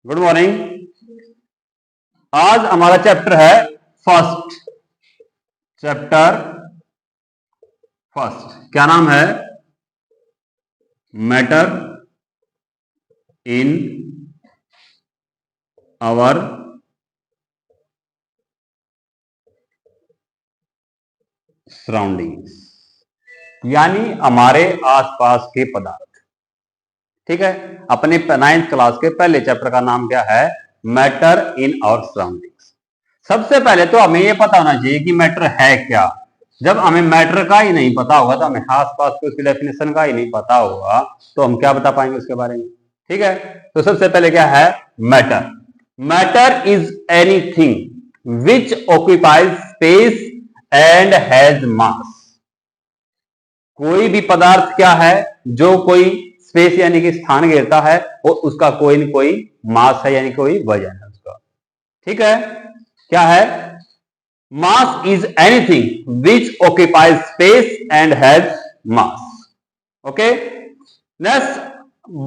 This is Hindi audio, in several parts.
Good morning. आज हमारा चैप्टर है फर्स्ट। चैप्टर फर्स्ट क्या नाम है? मैटर इन आवर सराउंडिंग्स, यानी हमारे आसपास के पदार्थ। ठीक है, अपने 9th क्लास के पहले चैप्टर का नाम क्या है? Matter in our surroundings. सबसे पहले तो हमें यह पता होना चाहिए कि मैटर है क्या। जब हमें मैटर का ही नहीं पता होगा, तो हमें आसपास के उसकी डेफिनेशन का ही नहीं पता होगा, तो हम क्या बता पाएंगे उसके बारे में। ठीक है, तो सबसे पहले क्या है matter? Matter is anything which occupies space and has मास। कोई भी पदार्थ क्या है जो कोई स्पेस यानी कि स्थान घेरता है और उसका कोई न कोई मास है, यानी कोई वजन है उसका। ठीक है, क्या है? Mass is anything which occupies space and has mass. Okay, next,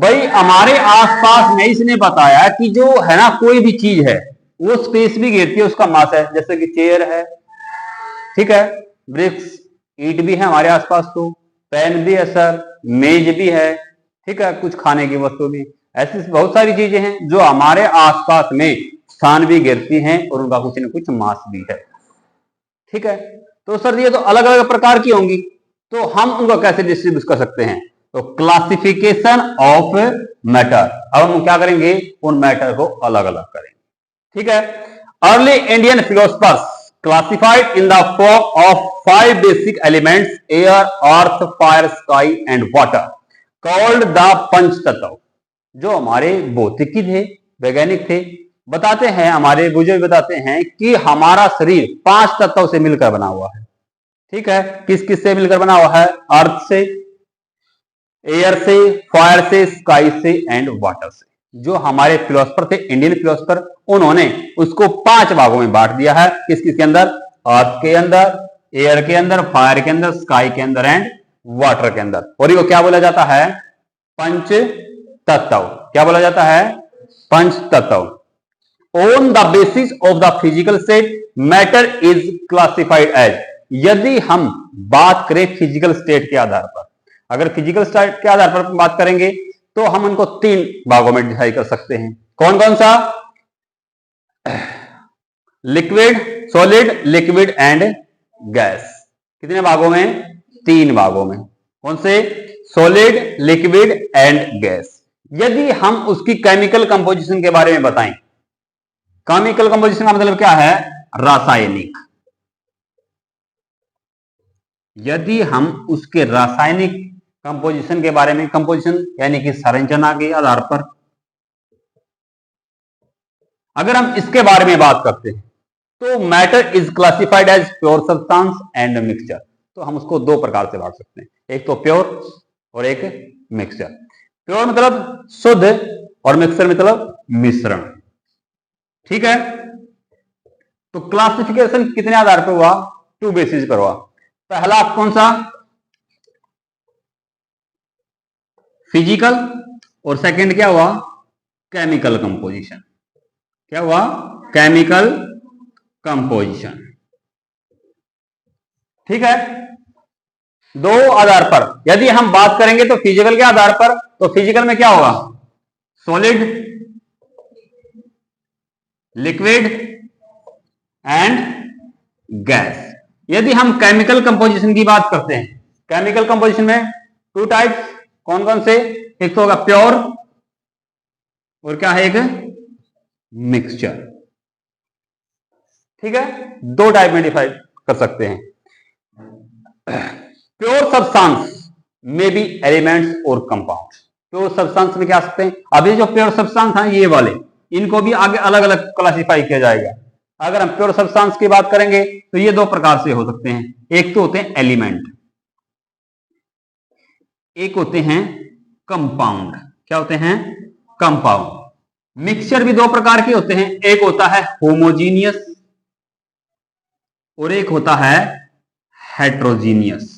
भाई हमारे आसपास में इसने बताया कि जो है ना, कोई भी चीज है वो स्पेस भी घेरती है, उसका मास है। जैसे कि चेयर है, ठीक है, ब्रिक्स, ईंट भी है हमारे आसपास, तो पेन भी है सर, मेज भी है, ठीक है, कुछ खाने की वस्तु भी। ऐसी बहुत सारी चीजें हैं जो हमारे आसपास में स्थान भी घेरती हैं और उनका कुछ न कुछ मास भी है। ठीक है, तो सर ये तो अलग अलग प्रकार की होंगी, तो हम उनको कैसे डिस्ट्रीब्यूट कर सकते हैं? तो क्लासिफिकेशन ऑफ मैटर। अब हम क्या करेंगे? उन मैटर को अलग अलग करेंगे। ठीक है, early Indian philosophers classified in the form of 5 basic elements: air, earth, fire, sky and water, called the पंच तत्व। जो हमारे भौतिकी थे, वैज्ञानिक थे, बताते हैं, हमारे बुजुर्ग बताते हैं कि हमारा शरीर 5 तत्वों से मिलकर बना हुआ है। ठीक है, किस किस से मिलकर बना हुआ है? अर्थ से, एयर से, फायर से, स्काई से एंड वाटर से। जो हमारे फिलोसफर थे, इंडियन फिलोसफर, उन्होंने उसको 5 भागों में बांट दिया है। किस किस के अंदर? अर्थ के अंदर, एयर के अंदर, फायर के अंदर, स्काई के अंदर एंड वाटर के अंदर। और ये क्या बोला जाता है? पंच तत्व। क्या बोला जाता है? पंच तत्व। On the basis of the physical state matter is classified as. यदि हम बात करें फिजिकल स्टेट के आधार पर, अगर फिजिकल स्टेट के आधार पर बात करेंगे तो हम उनको 3 भागों में डिवाइड कर सकते हैं। कौन कौन सा? Liquid, solid, liquid and gas. कितने भागों में? 3 भागों में। कौन से? Solid, liquid and gas. यदि हम उसकी केमिकल कंपोजिशन के बारे में बताएं, केमिकल कंपोजिशन का मतलब क्या है? रासायनिक। यदि हम उसके रासायनिक कंपोजिशन के बारे में, कंपोजिशन यानी कि संरचना के आधार पर अगर हम इसके बारे में बात करते हैं, तो matter is classified as pure substance and mixture. तो हम उसको 2 प्रकार से बांट सकते हैं, एक तो प्योर और एक मिक्सचर। प्योर मतलब शुद्ध और मिक्सचर मतलब मिश्रण। ठीक है, तो क्लासिफिकेशन कितने आधार पर हुआ? 2 बेसिस पर हुआ। पहला कौन सा? फिजिकल, और सेकंड क्या हुआ? Chemical composition. क्या हुआ? Chemical composition. ठीक है, 2 आधार पर यदि हम बात करेंगे तो फिजिकल के आधार पर, तो फिजिकल में क्या होगा? Solid, liquid and gas. यदि हम केमिकल कंपोजिशन की बात करते हैं, केमिकल कंपोजिशन में 2 टाइप्स। कौन कौन से? एक तो होगा प्योर, और क्या है? एक मिक्सचर। ठीक है, 2 टाइप में डिवाइड कर सकते हैं। प्योर सब्सटेंस में भी एलिमेंट्स और कंपाउंड। प्योर सब्सटेंस में क्या आ सकते हैं? अभी जो प्योर सब्सटेंस हैं ये वाले, इनको भी आगे अलग अलग क्लासिफाई किया जाएगा। अगर हम प्योर सब्सटेंस की बात करेंगे तो ये 2 प्रकार से हो सकते हैं। एक तो होते हैं एलिमेंट, एक होते हैं कंपाउंड। क्या होते हैं? कंपाउंड। मिक्सचर भी 2 प्रकार के होते हैं, एक होता है होमोजीनियस और एक होता है हेट्रोजीनियस।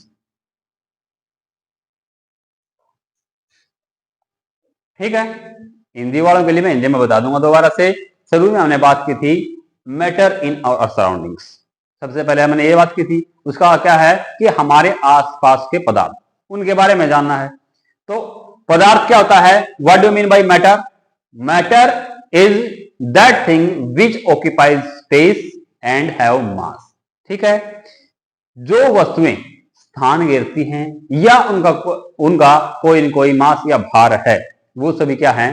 ठीक है, हिंदी वालों के लिए मैं हिंदी में बता दूंगा दोबारा से। शुरू में हमने बात की थी मैटर इन आवर सराउंडिंग्स, सबसे पहले हमने ये बात की थी। उसका क्या है कि हमारे आसपास के पदार्थ, उनके बारे में जानना है। तो पदार्थ क्या होता है? What do mean by matter? Matter is that thing which occupies space and have मास। ठीक है, जो वस्तुएं स्थान घेरती हैं या उनका कोई न कोई मास या भार है, वो सभी क्या है?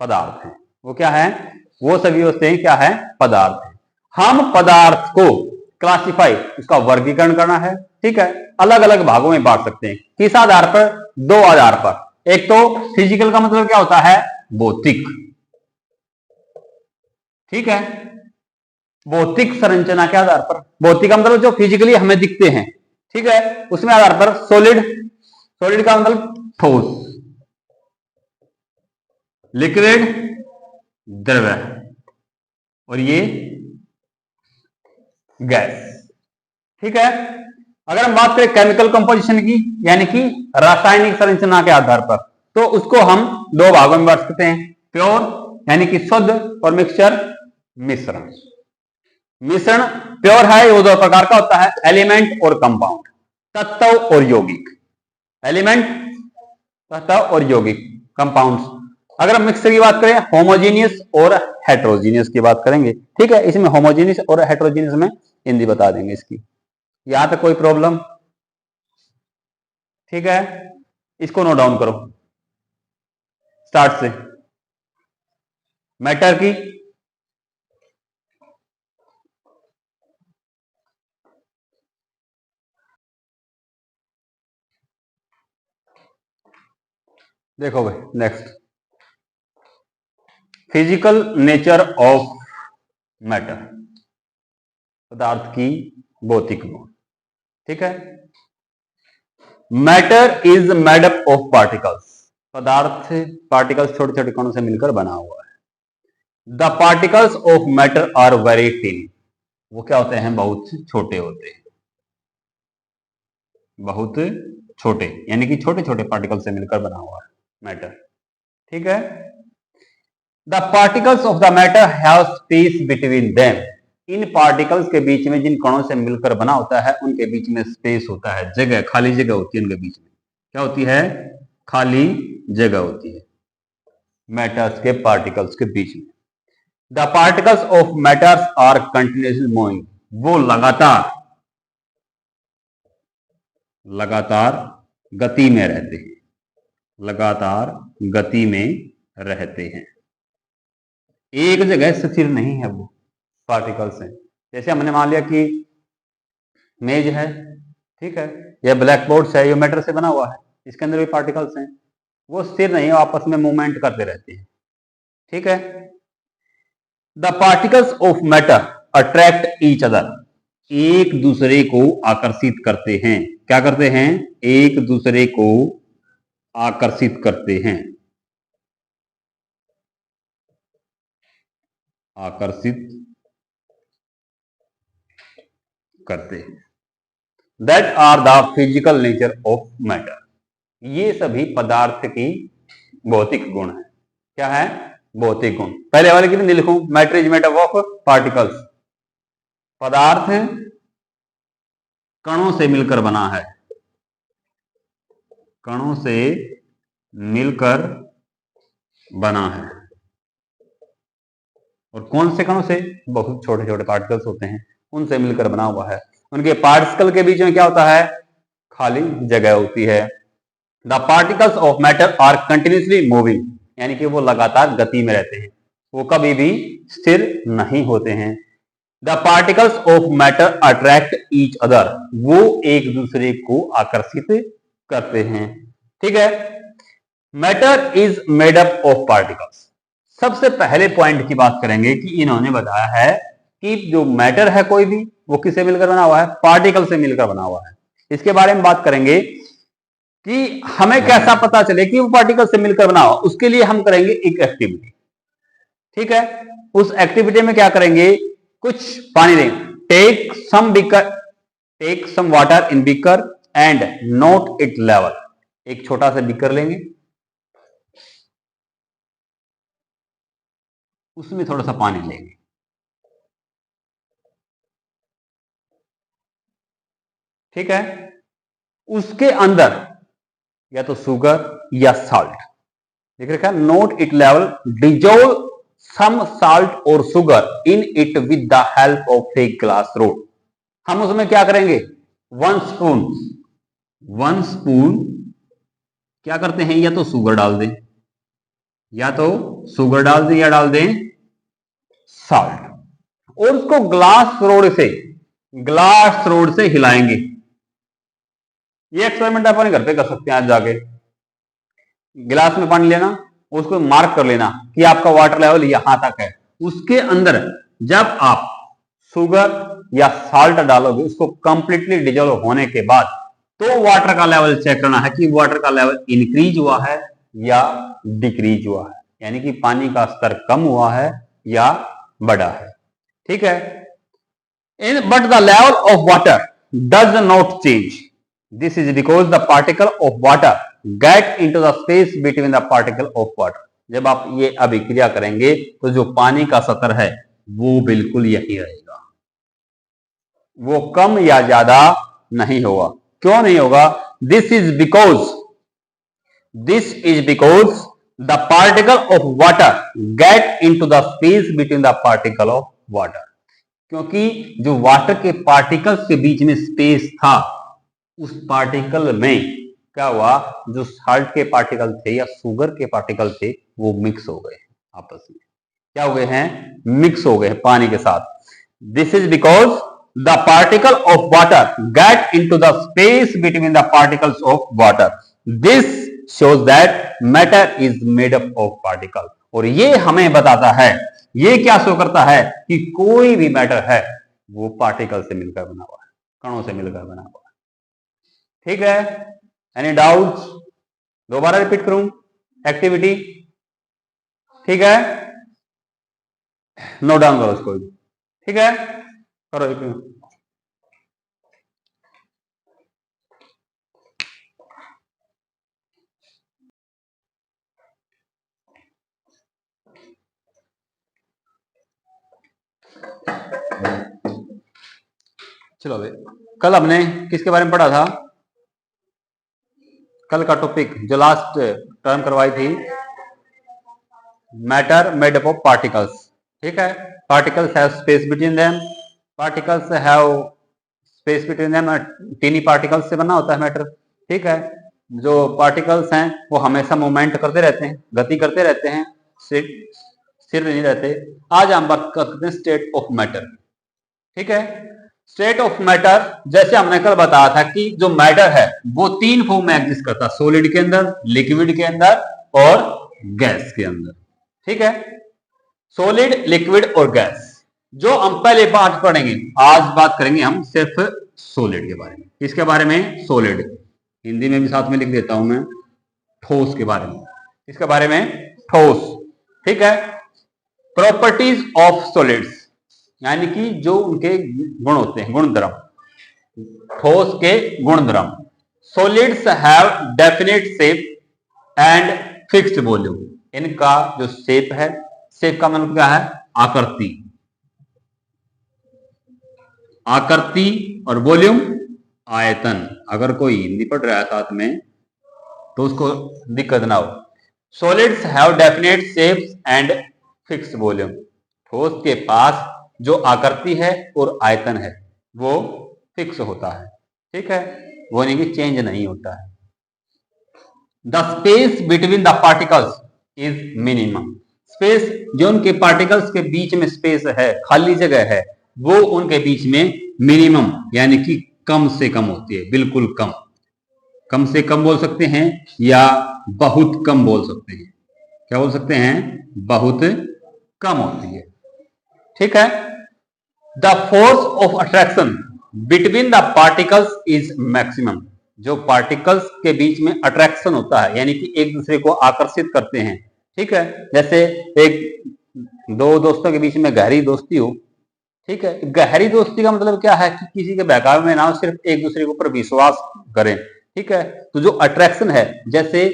पदार्थ हैं। वो क्या है? वो सभी वस्तुएं क्या है? पदार्थ हैं। हम पदार्थ को क्लासिफाई, उसका वर्गीकरण करना है। ठीक है, अलग अलग भागों में बांट सकते हैं। किस आधार पर? दो आधार पर। एक तो फिजिकल का मतलब क्या होता है? भौतिक। ठीक है, भौतिक संरचना के आधार पर। भौतिक का मतलब जो फिजिकली हमें दिखते हैं, ठीक है, उसमें आधार पर। सॉलिड, सॉलिड का मतलब ठोस, लिक्विड द्रव्य, और ये गैस। ठीक है, अगर हम बात करें केमिकल कंपोजिशन की, यानी कि रासायनिक संरचना के आधार पर, तो उसको हम दो भागों में बांट सकते हैं। प्योर यानी कि शुद्ध, और मिक्सचर, मिश्रण। मिश्रण प्योर है, वो दो प्रकार का होता है, एलिमेंट और कंपाउंड, तत्व और यौगिक। एलिमेंट, तत्व और यौगिक, कंपाउंड्स। अगर हम मिक्सचर की बात करें, होमोजीनियस और हेट्रोजीनियस की बात करेंगे। ठीक है, इसमें होमोजीनियस और हेट्रोजीनियस में हिंदी बता देंगे इसकी। यहां तक कोई प्रॉब्लम? ठीक है, इसको नोट डाउन करो स्टार्ट से। मैटर की देखो भाई, next physical nature of matter, पदार्थ की भौतिक गुण। ठीक है, matter is made up of particles, पदार्थ पार्टिकल्स, छोटे छोटे कणों से मिलकर बना हुआ है। The particles of matter are very tiny, वो क्या होते हैं? बहुत छोटे होते हैं, बहुत छोटे, यानी कि छोटे छोटे पार्टिकल से मिलकर बना हुआ है मैटर। ठीक है, the particles of the matter have space between them, in particles के बीच में, जिन कणों से मिलकर बना होता है, उनके बीच में स्पेस होता है, जगह, खाली जगह होती है उनके बीच में। क्या होती है? खाली जगह होती है मैटर्स के पार्टिकल्स के बीच में। The particles of matters are continuously moving, वो लगातार लगातार गति में रहते हैं, लगातार गति में रहते हैं, एक जगह स्थिर नहीं है वो पार्टिकल्स हैं। जैसे हमने मान लिया कि मेज है, ठीक है, यह ब्लैक बोर्ड है, ये मैटर से बना हुआ है, इसके अंदर भी पार्टिकल्स हैं, वो स्थिर नहीं है, आपस में मूवमेंट करते रहते हैं। ठीक है, the particles of matter attract each other, एक दूसरे को आकर्षित करते हैं। क्या करते हैं? एक दूसरे को आकर्षित करते हैं, आकर्षित करते हैं। That are the physical nature of matter, ये सभी पदार्थ की भौतिक गुण है। क्या है? भौतिक गुण। पहले वाले की नहीं लिखूं, matter is made up of particles, पदार्थ कणों से मिलकर बना है, कणों से मिलकर बना है। और कौन से कणों से? बहुत छोटे छोटे पार्टिकल्स होते हैं, उनसे मिलकर बना हुआ है। उनके पार्टिकल के बीच में क्या होता है? खाली जगह होती है। The particles of matter are continuously moving, यानी कि वो लगातार गति में रहते हैं, वो कभी भी स्थिर नहीं होते हैं। The particles of matter attract each other, वो एक दूसरे को आकर्षित करते हैं। ठीक है, matter is made up of particles. सबसे पहले पॉइंट की बात करेंगे कि इन्होंने बताया है कि जो मैटर है कोई भी, वो किससे मिलकर बना हुआ है? पार्टिकल से मिलकर बना हुआ है। इसके बारे में बात करेंगे कि हमें कैसा पता चले कि वो पार्टिकल से मिलकर बना हुआ। उसके लिए हम करेंगे एक एक्टिविटी। ठीक है, उस एक्टिविटी में क्या करेंगे? कुछ पानी लेंगे, take some water in beaker and note it level, एक छोटा सा बीकर लेंगे, उसमें थोड़ा सा पानी लेंगे, ठीक है। उसके अंदर या तो शुगर या साल्ट देख रखा है, note it level, dissolve some salt और sugar in it with the help of a glass rod. हम उसमें क्या करेंगे, 1 स्पून क्या करते हैं, या तो शुगर डाल दें, या तो शुगर डाल दें, या डाल दें साल्ट, और उसको ग्लास रोड से हिलाएंगे। ये एक्सपेरिमेंट आप अपने घर पे कर सकते हैं। आज जाके गिलास में पानी लेना, उसको मार्क कर लेना कि आपका वाटर लेवल यहां तक है। उसके अंदर जब आप शुगर या साल्ट डालोगे, उसको कंप्लीटली डिजोल्व होने के बाद तो वाटर का लेवल चेक करना है कि वाटर का लेवल इंक्रीज हुआ है या डिक्रीज हुआ है, यानी कि पानी का स्तर कम हुआ है या बढ़ा है, ठीक है। But the level of water does not change, this is because the particle of water get into the space between the particle of water. जब आप ये अभिक्रिया करेंगे तो जो पानी का स्तर है वो बिल्कुल यही रहेगा, वो कम या ज्यादा नहीं होगा। क्यों नहीं होगा, this is because the particle of water get into the space between the particle of water, क्योंकि जो वाटर के पार्टिकल्स के बीच में स्पेस था, उस पार्टिकल में क्या हुआ, जो साल्ट के पार्टिकल थे या शुगर के पार्टिकल थे वो मिक्स हो गए आपस में, क्या हो गए हैं, मिक्स हो गए पानी के साथ। This is because the particle of water get into the space between the particles of water, this shows that matter is made up of particle. और ये हमें बताता है, ये क्या शो करता है कि कोई भी मैटर है वो पार्टिकल से मिलकर बना हुआ है, कणों से मिलकर बना हुआ है, ठीक है। एनी डाउट्स, दोबारा रिपीट करूं एक्टिविटी, ठीक है, नोट डाउन करो इसको, ठीक है, करो एक। चलो भाई, कल हमने किसके बारे में पढ़ा था, कल का टॉपिक जो लास्ट टर्म करवाई थी, matter made up of particles, ठीक है। Particles have space between them, particles have space between them, tiny particles से बना होता है मैटर, ठीक है। जो पार्टिकल्स हैं वो हमेशा मूवमेंट करते रहते हैं, गति करते रहते हैं, स्थिर नहीं रहते। आज हम बात करते हैं स्टेट ऑफ मैटर, ठीक है। स्टेट ऑफ मैटर, जैसे हमने कल बताया था कि जो मैटर है वो 3 फॉर्म में एग्जिस्ट करता है, सॉलिड के अंदर, लिक्विड के अंदर और गैस के अंदर, ठीक है। सॉलिड, लिक्विड और गैस, जो हम पहले बात पढ़ेंगे, आज बात करेंगे हम सिर्फ सॉलिड के बारे में। किसके बारे में, सॉलिड, हिंदी में भी साथ में लिख देता हूं मैं, ठोस के बारे में। किसके बारे में, ठोस, ठीक है। प्रॉपर्टीज ऑफ सॉलिड्स, यानी कि जो उनके गुण होते हैं, गुणधर्म, ठोस के गुणधर्म। Solids have definite shape and fixed volume, इनका जो शेप है, शेप का मतलब क्या है, आकृति, आकृति, और वॉल्यूम आयतन। अगर कोई हिंदी पढ़ रहा है साथ में तो उसको दिक्कत ना हो। Solids have definite shapes and fixed volume, ठोस के पास जो आकृति है और आयतन है वो फिक्स होता है, ठीक है, वो नहीं कि चेंज नहीं होता है। The space between the particles is minimum, space जो उनके पार्टिकल्स के बीच में स्पेस है, खाली जगह है, वो उनके बीच में मिनिमम यानी कि कम से कम होती है, बिल्कुल कम, कम से कम बोल सकते हैं या बहुत कम बोल सकते हैं। क्या बोल सकते हैं, बहुत कम होती है, ठीक है। The force of attraction between the particles is maximum, जो पार्टिकल्स के बीच में अट्रैक्शन होता है, यानी कि एक दूसरे को आकर्षित करते हैं, ठीक है। जैसे एक दो दोस्तों के बीच में गहरी दोस्ती हो, ठीक है। गहरी दोस्ती का मतलब क्या है कि किसी के बहकावे में ना हो, सिर्फ एक दूसरे के ऊपर विश्वास करें, ठीक है। तो जो अट्रैक्शन है, जैसे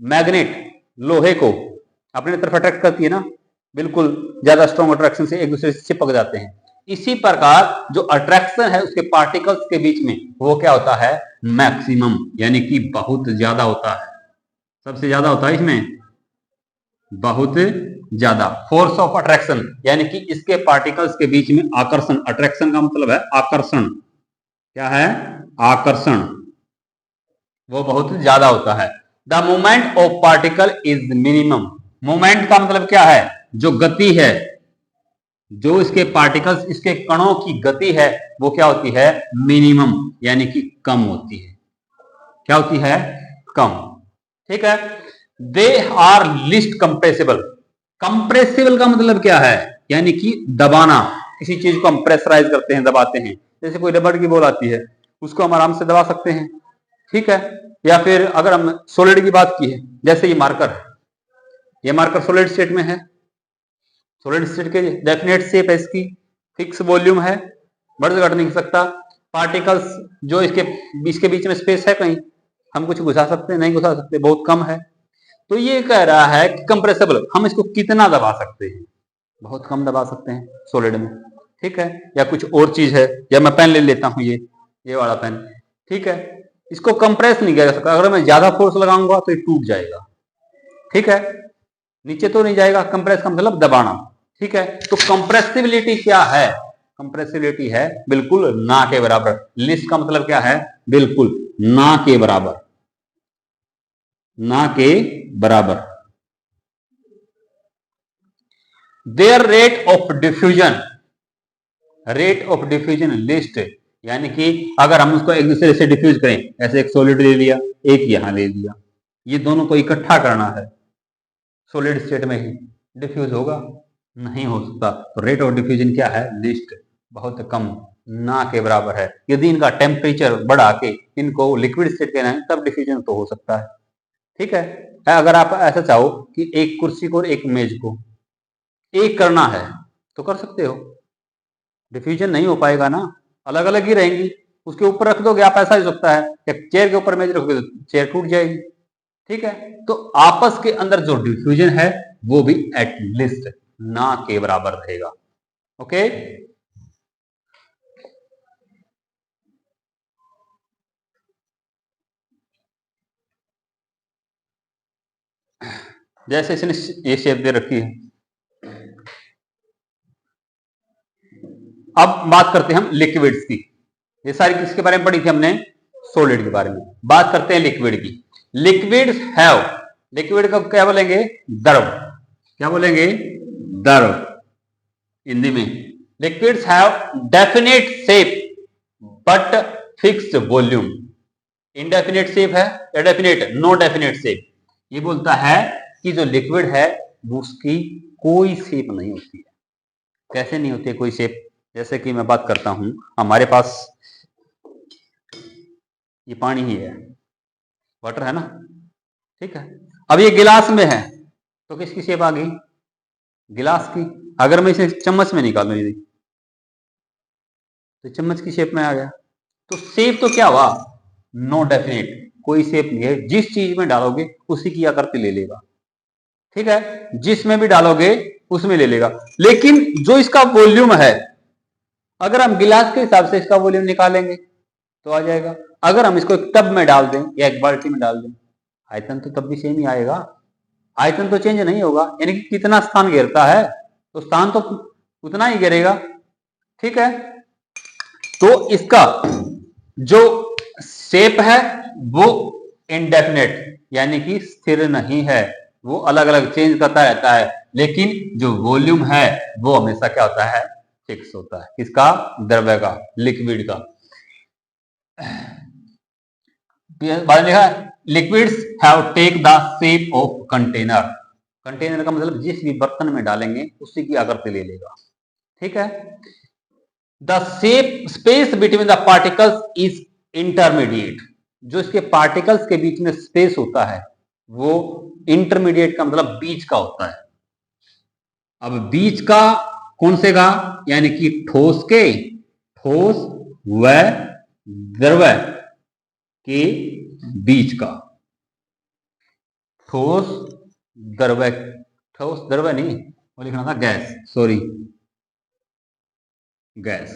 मैग्नेट लोहे को अपने तरफ अट्रैक्ट करती है ना, बिल्कुल ज्यादा स्ट्रॉन्ग अट्रैक्शन से एक दूसरे से चिपक जाते हैं। इसी प्रकार जो अट्रैक्शन है उसके पार्टिकल्स के बीच में वो क्या होता है, मैक्सिमम, यानी कि बहुत ज्यादा होता है, सबसे ज्यादा होता है इसमें, बहुत ज्यादा। फोर्स ऑफ अट्रैक्शन यानी कि इसके पार्टिकल्स के बीच में आकर्षण, अट्रैक्शन का मतलब है आकर्षण, क्या है, आकर्षण, वो बहुत ज्यादा होता है। The movement of particle is minimum. Movement का मतलब क्या है, जो गति है, जो इसके पार्टिकल्स, इसके कणों की गति है वो क्या होती है, मिनिमम, यानी कि कम होती है। क्या होती है, कम। ठीक है। They are least compressible. Compressible का मतलब क्या है, यानी कि दबाना, किसी चीज को हम प्रेशराइज करते हैं, दबाते हैं। जैसे कोई रबड़ की बॉल आती है, उसको हम आराम से दबा सकते हैं, ठीक है। या फिर अगर हम सॉलिड की बात की है, जैसे ये मार्कर है, ये मार्कर सॉलिड स्टेट में है, सॉलिड स्टेट के डेफिनेट शेप है इसकी, फिक्स वॉल्यूम है, बढ़ घट नहीं सकता। पार्टिकल्स जो इसके बीच में स्पेस है, कहीं हम कुछ घुसा सकते हैं, नहीं घुसा सकते, बहुत कम है। तो ये कह रहा है कि कंप्रेसिबल, हम इसको कितना दबा सकते हैं, बहुत कम दबा सकते हैं सॉलिड में, ठीक है। या कुछ और चीज है, या मैं पेन ले लेता हूं, ये वाला पेन, ठीक है, इसको कंप्रेस नहीं किया जा सकता। अगर मैं ज्यादा फोर्स लगाऊंगा तो ये टूट जाएगा, ठीक है, नीचे तो नहीं जाएगा। कंप्रेस का मतलब दबाना, ठीक है। तो कंप्रेसिबिलिटी क्या है, कंप्रेसिबिलिटी है बिल्कुल ना के बराबर। लिस्ट का मतलब क्या है, बिल्कुल ना के बराबर, ना के बराबर। There rate of diffusion, rate of diffusion list, यानी कि अगर हम उसको एक दूसरे से डिफ्यूज करें, ऐसे एक सॉलिड ले लिया, एक यहां ले लिया, ये दोनों को इकट्ठा करना है, सॉलिड स्टेट में ही डिफ्यूज होगा, नहीं हो सकता। तो रेट ऑफ डिफ्यूजन क्या है, लिस्ट, बहुत कम, ना के बराबर है। यदि इनका टेम्परेचर बढ़ा के इनको लिक्विड स्टेट कहना है, तब डिफ्यूजन तो हो सकता है, ठीक है। अगर आप ऐसा चाहो कि एक कुर्सी को और एक मेज को एक करना है तो कर सकते हो, डिफ्यूजन नहीं हो पाएगा ना, अलग अलग ही रहेंगी। उसके ऊपर रख दोगे आप, ऐसा हो सकता है, या चेयर के ऊपर मेज रखोगे तो चेयर टूट जाएगी, ठीक है। तो आपस के अंदर जो डिफ्यूजन है वो भी एटलीस्ट ना के बराबर रहेगा, ओके। जैसे इसने ये शेप दे रखी है। अब बात करते हैं हम लिक्विड्स की। ये सारी किसके बारे में पढ़ी थी हमने, सॉलिड के बारे में। बात करते हैं लिक्विड की। लिक्विड्स हैव, लिक्विड को क्या बोलेंगे, द्रव, क्या बोलेंगे, द्रव हिंदी में। Liquids have definite shape but fixed volume. Indefinite shape है या डेफिनेट, नो डेफिनेट शेप। ये बोलता है कि जो लिक्विड है उसकी कोई शेप नहीं होती है। कैसे नहीं होती है कोई शेप, जैसे कि मैं बात करता हूं, हमारे पास ये पानी ही है, वाटर है ना, ठीक है। अब ये गिलास में है तो किसकी शेप आ गई, गिलास की। अगर मैं इसे चम्मच में निकालूं यदि, तो चम्मच की शेप में आ गया। तो शेप तो क्या हुआ, नो डेफिनेट, कोई शेप नहीं है। जिस चीज में डालोगे उसी की आकृति ले लेगा, ठीक है, जिसमें भी डालोगे उसमें ले लेगा। लेकिन जो इसका वॉल्यूम है, अगर हम गिलास के हिसाब से इसका वॉल्यूम निकालेंगे तो आ जाएगा। अगर हम इसको एक टब में डाल दें या एक बाल्टी में डाल दें, आयतन तो तब भी सेम ही आएगा, आयतन तो चेंज नहीं होगा। यानी कि कितना स्थान घेरता है तो स्थान तो उतना ही घेरेगा, ठीक है। तो इसका जो शेप है वो इनडेफिनेट, यानी कि स्थिर नहीं है, वो अलग अलग चेंज करता रहता है। लेकिन जो वॉल्यूम है वो हमेशा क्या होता है, फिक्स होता है। किसका, द्रव्य का, लिक्विड का। बाद में लिखा liquids have take the shape of container. Container का मतलब जिस भी बर्तन में डालेंगे उसी की आकृति ले लेगा, ठीक है। The shape space between the particles is intermediate. जो इसके पार्टिकल्स के बीच में स्पेस होता है वो इंटरमीडिएट का मतलब बीच का होता है। अब बीच का कौन से का, यानी कि ठोस के, ठोस व द्रव के बीच का। ठोस द्रव, ठोस द्रव नहीं, वो लिखना था गैस, सॉरी गैस।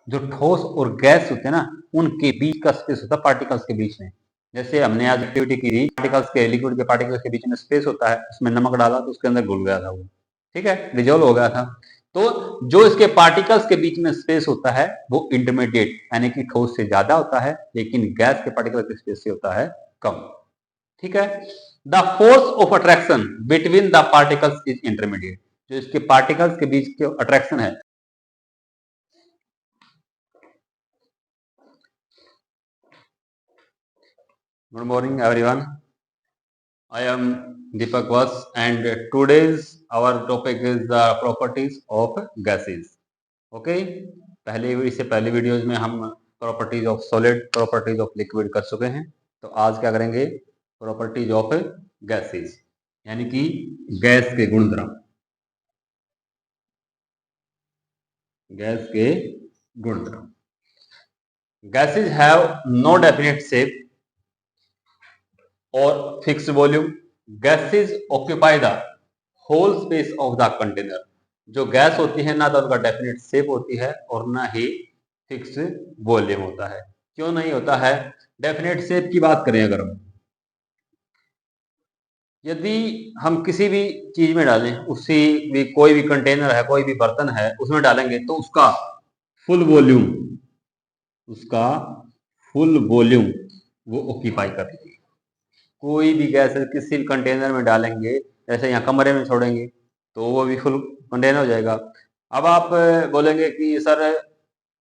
जो ठोस और गैस होते हैं ना, उनके बीच का स्पेस होता है पार्टिकल्स के बीच में। जैसे हमने आज एक्टिविटी की थी, पार्टिकल्स के, लिक्विड के पार्टिकल्स के बीच में स्पेस होता है, उसमें नमक डाला तो उसके अंदर घुल गया था वो, ठीक है, डिजोल्व हो गया था। तो जो इसके पार्टिकल्स के बीच में स्पेस होता है वो इंटरमीडिएट यानी कि ठोस से ज्यादा होता है, लेकिन गैस के पार्टिकल के स्पेस से होता है कम, ठीक है। The force of attraction between the particles is intermediate. जो इसके पार्टिकल्स के बीच के अट्रैक्शन है, good morning everyone, I am Deepak Vas and today's our topic is the properties of gases. Okay, इससे पहले वीडियोज में हम properties of solid, properties of liquid कर चुके हैं। तो आज क्या करेंगे, प्रॉपर्टीज ऑफ गैसेस यानी कि गैस के गुणधर्म, गैस के गुणधर्म। Gases have no definite shape और fix volume. Gases occupy the whole space of the container. जो गैस होती है ना तो उनका डेफिनेट शेप होती है और ना ही फिक्स वॉल्यूम होता है। क्यों नहीं होता है? डेफिनेट शेप की बात करें अगर हम, यदि हम किसी भी चीज में डालें, उसी भी कोई भी कंटेनर है, कोई भी बर्तन है, उसमें डालेंगे तो उसका फुल वॉल्यूम, उसका फुल वॉल्यूम वो ऑक्यूपाई करेगी। कोई भी गैस किसी भी कंटेनर में डालेंगे, जैसे यहाँ कमरे में छोड़ेंगे तो वो भी फुल कंटेनर हो जाएगा। अब आप बोलेंगे कि सर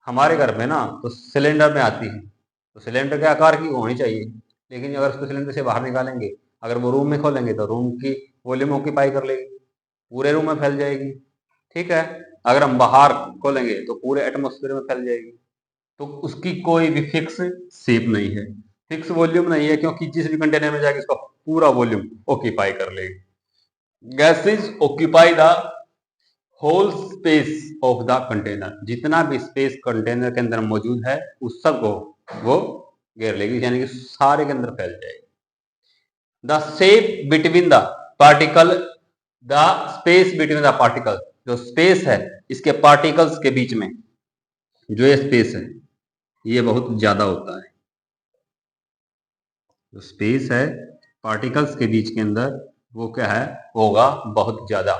हमारे घर में ना तो सिलेंडर में आती है, तो सिलेंडर के आकार की होनी चाहिए, लेकिन अगर उसको सिलेंडर से बाहर निकालेंगे, अगर वो रूम में खोलेंगे तो रूम की वॉल्यूम ऑक्यूपाई कर लेगी, पूरे रूम में फैल जाएगी, ठीक है। अगर हम बाहर खोलेंगे तो पूरे एटमोस्फेयर में फैल जाएगी। तो उसकी कोई भी फिक्स शेप नहीं है, फिक्स वॉल्यूम नहीं है, क्योंकि जिस भी कंटेनर में जाएगी उसका पूरा वॉल्यूम ऑक्यूपाई कर लेगी। Gases occupy the whole space of the container. जितना भी स्पेस कंटेनर के अंदर मौजूद है उस सब को वो घेर लेगी, यानी कि सारे के अंदर फैल जाएगी। The shape between the particle, the space between the particle, जो स्पेस है इसके पार्टिकल्स के बीच में, जो ये स्पेस है ये बहुत ज्यादा होता है। जो स्पेस है पार्टिकल्स के बीच के अंदर वो क्या है, होगा बहुत ज्यादा,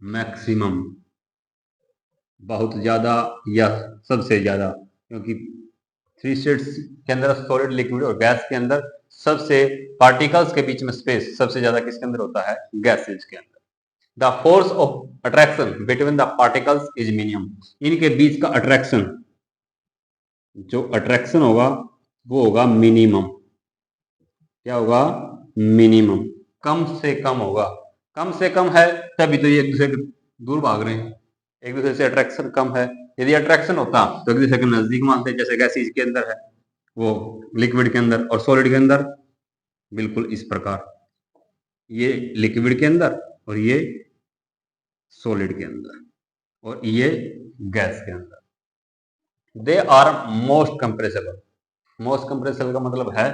मैक्सिमम, बहुत ज्यादा या सबसे ज्यादा। क्योंकि थ्री स्टेट्स के अंदर, सॉलिड, लिक्विड और गैस के अंदर, सबसे पार्टिकल्स के बीच में स्पेस सबसे ज्यादा किसके अंदर होता है? गैसेज के अंदर। The force of attraction between the particles is minimum. इनके बीच का अट्रैक्शन, जो अट्रैक्शन होगा वो होगा मिनिमम। क्या होगा? मिनिमम, कम से कम होगा। कम से कम है तभी तो ये एक दूसरे के दूर भाग रहे हैं, एक दूसरे से अट्रैक्शन कम है। यदि अट्रैक्शन होता तो एक दूसरे के नजदीक मानते, जैसे गैसेज के अंदर है, वो लिक्विड के अंदर, और सॉलिड के अंदर बिल्कुल इस प्रकार, ये लिक्विड के अंदर और ये सॉलिड के अंदर और ये गैस के अंदर। They are most compressible. Most compressible का मतलब है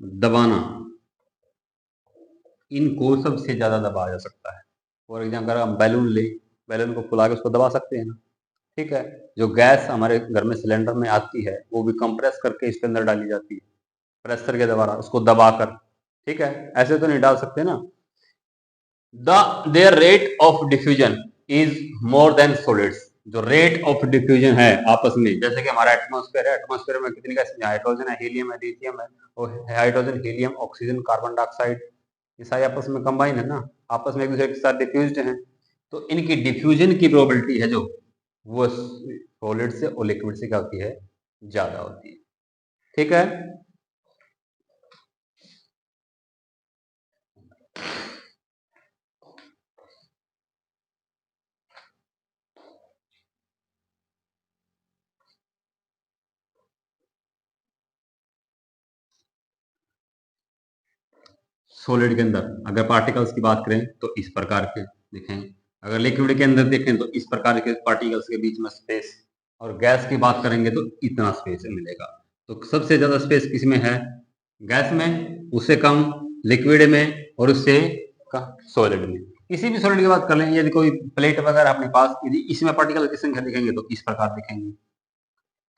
दबाना, इनको सबसे ज्यादा दबाया जा सकता है। फॉर एग्जाम्पल अगर हम बैलून ले, बैलून को फुला के उसको दबा सकते हैं ना, ठीक है। जो गैस हमारे घर में सिलेंडर में आती है वो भी कंप्रेस करके इसके अंदर डाली जाती है, प्रेशर के द्वारा उसको दबाकर, ठीक है, ऐसे तो नहीं डाल सकते ना। There rate of diffusion is more than solids. जो रेट ऑफ डिफ्यूजन है आपस में, जैसे कि हमारा एटमॉस्फेयर है, एटमॉस्फेयर में कितनी गैस है? हाइड्रोजन है, हीलियम है, लिथियम है, और hydrogen, helium, oxygen, carbon dioxide, ये सारे आपस में कंबाइन है ना, आपस में एक दूसरे के साथ डिफ्यूज्ड हैं। तो इनकी डिफ्यूजन की प्रोबेबिलिटी है जो, वो सॉलिड से और लिक्विड से क्या होती है? ज्यादा होती है, ठीक है। सॉलिड के अंदर अगर पार्टिकल्स की बात करें तो इस प्रकार के देखें, अगर लिक्विड के अंदर देखें तो इस प्रकार के पार्टिकल्स के बीच में स्पेस, और गैस की बात करेंगे तो इतना स्पेस मिलेगा। तो सबसे ज्यादा स्पेस किस में है? गैस में, उससे कम लिक्विड में, और उससे कम सॉलिड में। किसी भी सॉलिड की बात कर लें, यदि कोई प्लेट वगैरह अपने पास, यदि इसमें पार्टिकल की संख्या दिखेंगे तो इस प्रकार दिखेंगे,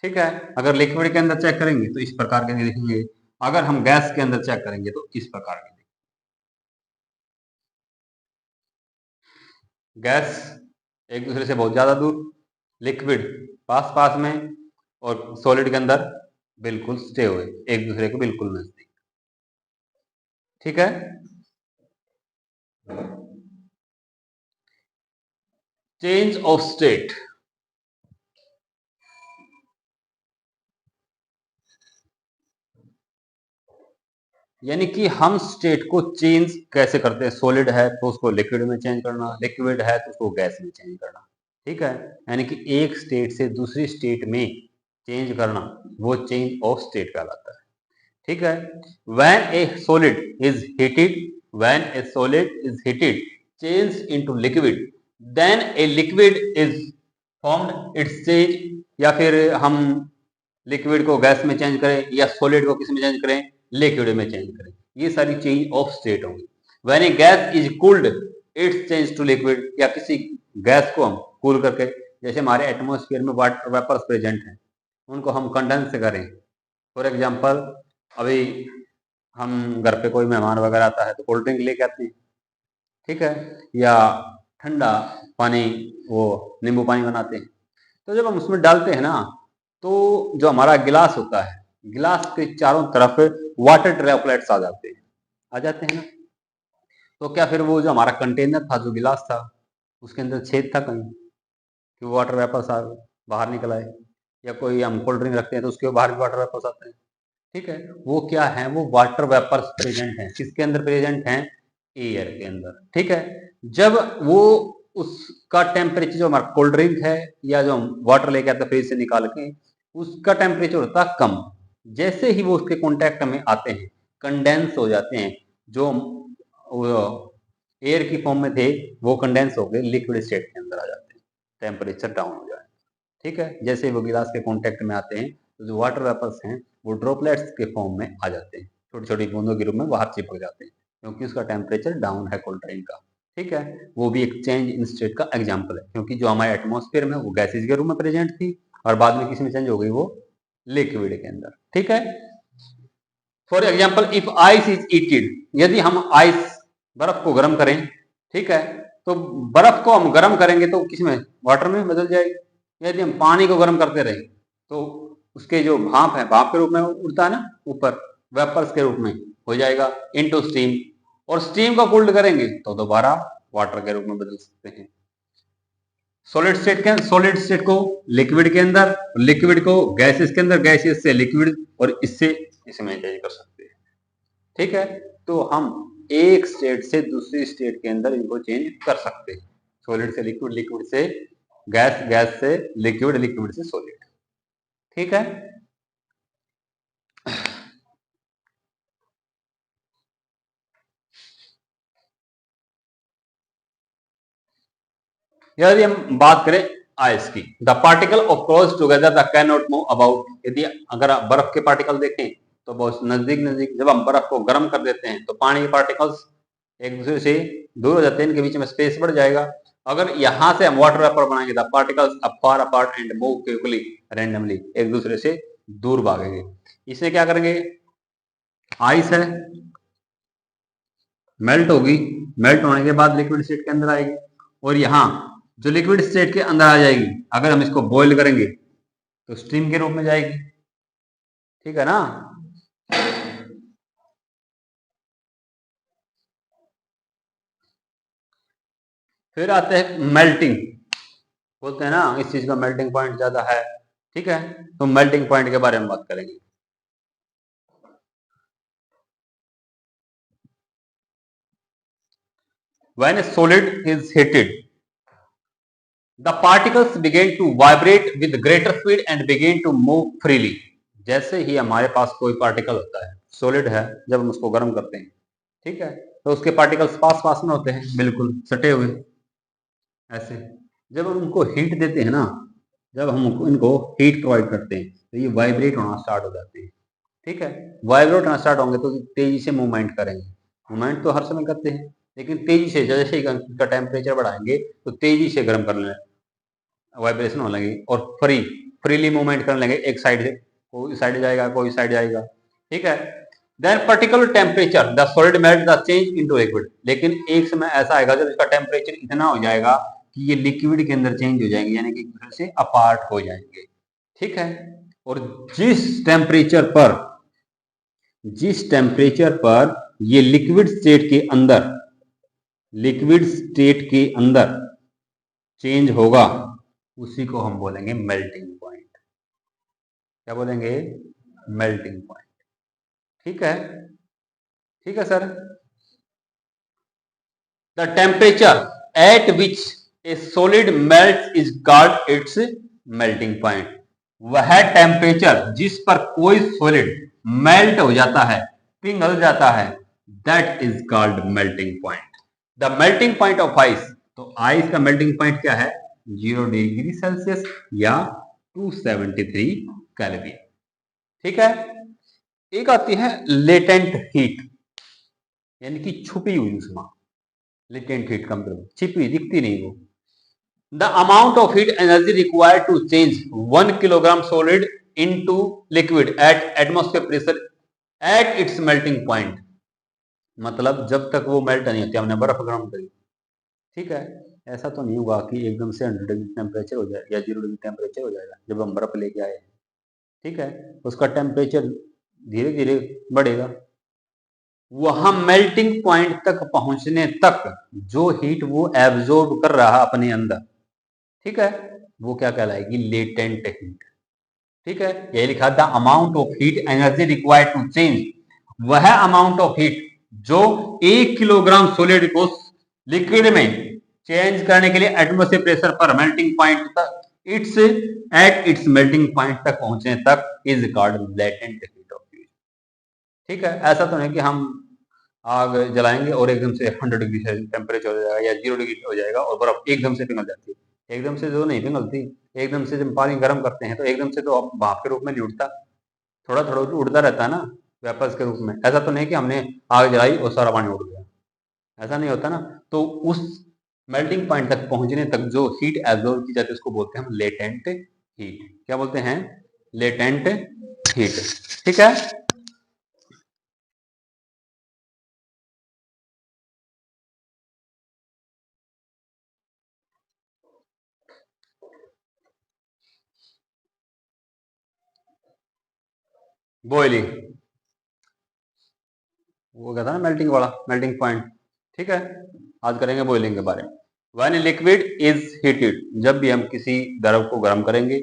ठीक है। अगर लिक्विड के अंदर चेक करेंगे तो इस प्रकार के दिखेंगे, अगर हम गैस के अंदर चेक करेंगे तो इस प्रकार के। गैस एक दूसरे से बहुत ज्यादा दूर, लिक्विड पास पास में, और सॉलिड के अंदर बिल्कुल स्टे हुए, एक दूसरे के बिल्कुल नजदीक, ठीक है। चेंज ऑफ स्टेट, यानी कि हम स्टेट को चेंज कैसे करते हैं। सॉलिड है तो उसको लिक्विड में चेंज करना, लिक्विड है तो उसको गैस में चेंज करना, ठीक है। यानी कि एक स्टेट से दूसरी स्टेट में चेंज करना, वो चेंज ऑफ स्टेट कहलाता है, ठीक है। When a solid is heated, when a solid is heated change into liquid, then a liquid is formed, it's change, या फिर हम लिक्विड को गैस में चेंज करें या सॉलिड को किस में चेंज करें, लिक्विड में चेंज करें, ये सारी चेंज ऑफ स्टेट होंगी। When a gas is cooled it's change to liquid, या किसी गैस को हम कूल करके, जैसे हमारे एटमॉस्फेयर में वाटर वेपर्स प्रेजेंट हैं, उनको हम कंडेंस करें। फॉर एग्जांपल, अभी हम घर पे कोई मेहमान वगैरह आता है तो कोल्ड ड्रिंक लेके आते हैं, ठीक है, या ठंडा पानी, वो नींबू पानी बनाते हैं, तो जब हम उसमें डालते हैं ना, तो जो हमारा गिलास होता है, गिलास के चारों तरफ वाटर ड्रॉपलेट्स आ जाते हैं, ना। तो क्या फिर वो जो हमारा कंटेनर था, जो गिलास था, उसके अंदर छेद था कहीं कि वाटर वेपर्स बाहर निकल आए, या कोई हम कोल्ड ड्रिंक रखते हैं तो उसके बाहर भी वाटर वेपर्स आते हैं, ठीक है। वो क्या है, वो वाटर वेपर्स प्रेजेंट हैं, किसके अंदर प्रेजेंट हैं, एयर के अंदर, ठीक है। जब वो उसका टेम्परेचर, जो हमारा कोल्ड ड्रिंक है या जो हम वाटर लेके आते हैं फ्रिज से निकाल के, उसका टेम्परेचर होता है कम, जैसे ही वो उसके कांटेक्ट में आते हैं, कंडेंस हो जाते हैं, जो एयर की फॉर्म में थे वो कंडेंस होकर लिक्विड स्टेट के अंदर आ जाते हैं, टेम्परेचर डाउन हो जाए, ठीक है। जैसे वो गिलास के कांटेक्ट में आते हैं तो जो वाटर वेपर्स हैं वो ड्रॉपलेट्स के फॉर्म में आ जाते हैं, छोटी छोटी बूंदों के रूप में बाहर चिपक जाते हैं, क्योंकि उसका टेम्परेचर डाउन है कोल्ड ड्रिंक का, ठीक है। वो भी एक चेंज इन स्टेट का एग्जाम्पल है, क्योंकि जो हमारे एटमॉस्फेयर में वो गैसेज के रूप में प्रेजेंट थी और बाद में किस में चेंज हो गई, वो लिक्विड के अंदर, ठीक है। For example, if ice is heated, यदि हम आइस, बर्फ को गर्म करें, ठीक है, तो बर्फ को हम गर्म करेंगे तो किसमें, वाटर में बदल जाएगी। यदि हम पानी को गर्म करते रहे तो उसके जो भाप है, भाप के रूप में उड़ता है ना ऊपर, वेपर्स के रूप में हो जाएगा इनटू स्टीम, और स्टीम को कूल्ड करेंगे तो दोबारा वाटर के रूप में बदल सकते हैं। सॉलिड स्टेट को लिक्विड के अंदर, लिक्विड को गैसेस के अंदर, गैसेस से लिक्विड, और इससे इसमें चेंज कर सकते हैं, ठीक है। तो हम एक स्टेट से दूसरी स्टेट के अंदर इनको चेंज कर सकते हैं, सॉलिड से लिक्विड, लिक्विड से गैस, गैस से लिक्विड, लिक्विड से सॉलिड, ठीक है। यदि हम बात करें आइस की, the particle of close together the can not move about, यदि अगर आप बर्फ के पार्टिकल देखें तो बहुत नजदीक नजदीक, जब हम बर्फ को गर्म कर देते हैं तो पानी के पार्टिकल्स एक दूसरे से दूर हो जाते हैं, इनके बीच में स्पेस बढ़ जाएगा। अगर यहां से हम वाटर वेपर बनाएंगे, द पार्टिकल्स अपार apart and move quickly randomly, एक दूसरे से दूर भागेंगे। इसमें क्या करेंगे, आइस है, मेल्ट होगी, मेल्ट होने के बाद लिक्विड स्टेट के अंदर आएगी, और यहाँ जो लिक्विड स्टेट के अंदर आ जाएगी, अगर हम इसको बॉईल करेंगे तो स्टीम के रूप में जाएगी, ठीक है ना। फिर आते हैं मेल्टिंग, बोलते हैं ना इस चीज का मेल्टिंग पॉइंट ज्यादा है, ठीक है। तो मेल्टिंग पॉइंट के बारे में बात करेंगे। When a solid is heated, the particles begin to vibrate with greater speed and begin to move freely. जैसे ही हमारे पास कोई पार्टिकल होता है, सॉलिड है, जब हम उसको गर्म करते हैं, ठीक है, तो उसके पार्टिकल्स पास पास में होते हैं, बिल्कुल सटे हुए, ऐसे। जब हम उनको हीट देते हैं ना, जब हम इनको हीट प्रोवाइड करते हैं तो ये वाइब्रेट होना स्टार्ट हो जाते हैं, ठीक है। वाइब्रेट होना स्टार्ट होंगे तो तेजी से मूवमेंट करेंगे, मूवमेंट तो हर समय करते हैं, लेकिन तेजी से जैसे ही इसका टेम्परेचर बढ़ाएंगे तो तेजी से गर्म कर लेंगे, वाइब्रेशन हो लगेगी और फ्रीली मूवमेंट करने लगे, एक साइड से कोई साइड जाएगा कोई साइड जाएगा, ठीक है। Then particular temperature the solid melt the change into liquid, लेकिन एक समय ऐसा आएगा जब इसका टेम्परेचर इतना हो जाएगा कि ये लिक्विड के अंदर चेंज हो जाएंगे, यानी कि एक दूसरे से अपार्ट हो जाएंगे, ठीक है। और जिस टेम्परेचर पर ये लिक्विड स्टेट के अंदर चेंज होगा उसी को हम बोलेंगे मेल्टिंग पॉइंट। क्या बोलेंगे? मेल्टिंग पॉइंट, ठीक है, ठीक है sir. The temperature at which A solid melt is called its melting point. वह टेम्परेचर जिस पर कोई सॉलिड मेल्ट हो जाता है, पिघल जाता है, that is called melting point. The melting point of ice, तो आइस का मेल्टिंग पॉइंट क्या है? 0 डिग्री सेल्सियस या 273 केल्विन, ठीक है। एक आती है लेटेंट हीट, यानी कि छुपी हुई उष्मा। लेटेंट हीट का मतलब छिपी, दिखती नहीं वो। The amount of heat energy required to change 1 kilogram solid into liquid at atmosphere pressure at its melting point, मतलब जब तक वो मेल्ट नहीं होती, हमने बर्फ गर्म करी, ठीक है। ऐसा तो नहीं होगा कि एकदम से 100 डिग्री टेम्परेचर हो जाए या 0 डिग्री टेम्परेचर हो जाएगा जब हम बर्फ लेके आए, ठीक है। उसका टेम्परेचर धीरे धीरे बढ़ेगा। वहां मेल्टिंग पॉइंट तक पहुंचने तक जो हीट वो एब्जॉर्ब कर रहा अपने अंदर, ठीक है, वो क्या कहलाएगी? लेटेंट हीट, ठीक है। ये लिखा था amount of heat energy required to change, वह अमाउंट ऑफ हीट जो 1 किलोग्राम सॉलिड को लिक्विड में चेंज करने के लिए एटमॉस्फेयर प्रेशर पर मेल्टिंग पॉइंट तक एट इट्स मेल्टिंग पॉइंट तक पहुंचने तक is called latent heat of fusion, ठीक है। ऐसा तो नहीं कि हम आग जलाएंगे और एकदम से 100 डिग्री से टेम्परेचर हो जाएगा या 0 डिग्री हो जाएगा और बर्फ एकदम से पिघल जाती है। एकदम से जो नहीं पिघलती, एकदम से जब पानी गर्म करते हैं तो एकदम से तो भाप के रूप में नहीं उठता, थोड़ा थोड़ा उड़ता रहता है ना, वेपर्स के रूप में। ऐसा तो नहीं कि हमने आग जलाई और सारा पानी उड़ गया, ऐसा नहीं होता ना। तो उस मेल्टिंग पॉइंट तक पहुंचने तक जो हीट एब्जॉर्ब की जाती है उसको बोलते हैं हम लेटेंट हीट। क्या बोलते हैं? लेटेंट हीट, ठीक है। बॉइलिंग, वो कहता है ना मेल्टिंग वाला, मेल्टिंग पॉइंट, ठीक है। आज करेंगे बॉइलिंग के बारे में। व्हेन लिक्विड इज हीटेड, जब भी हम किसी द्रव को गर्म करेंगे,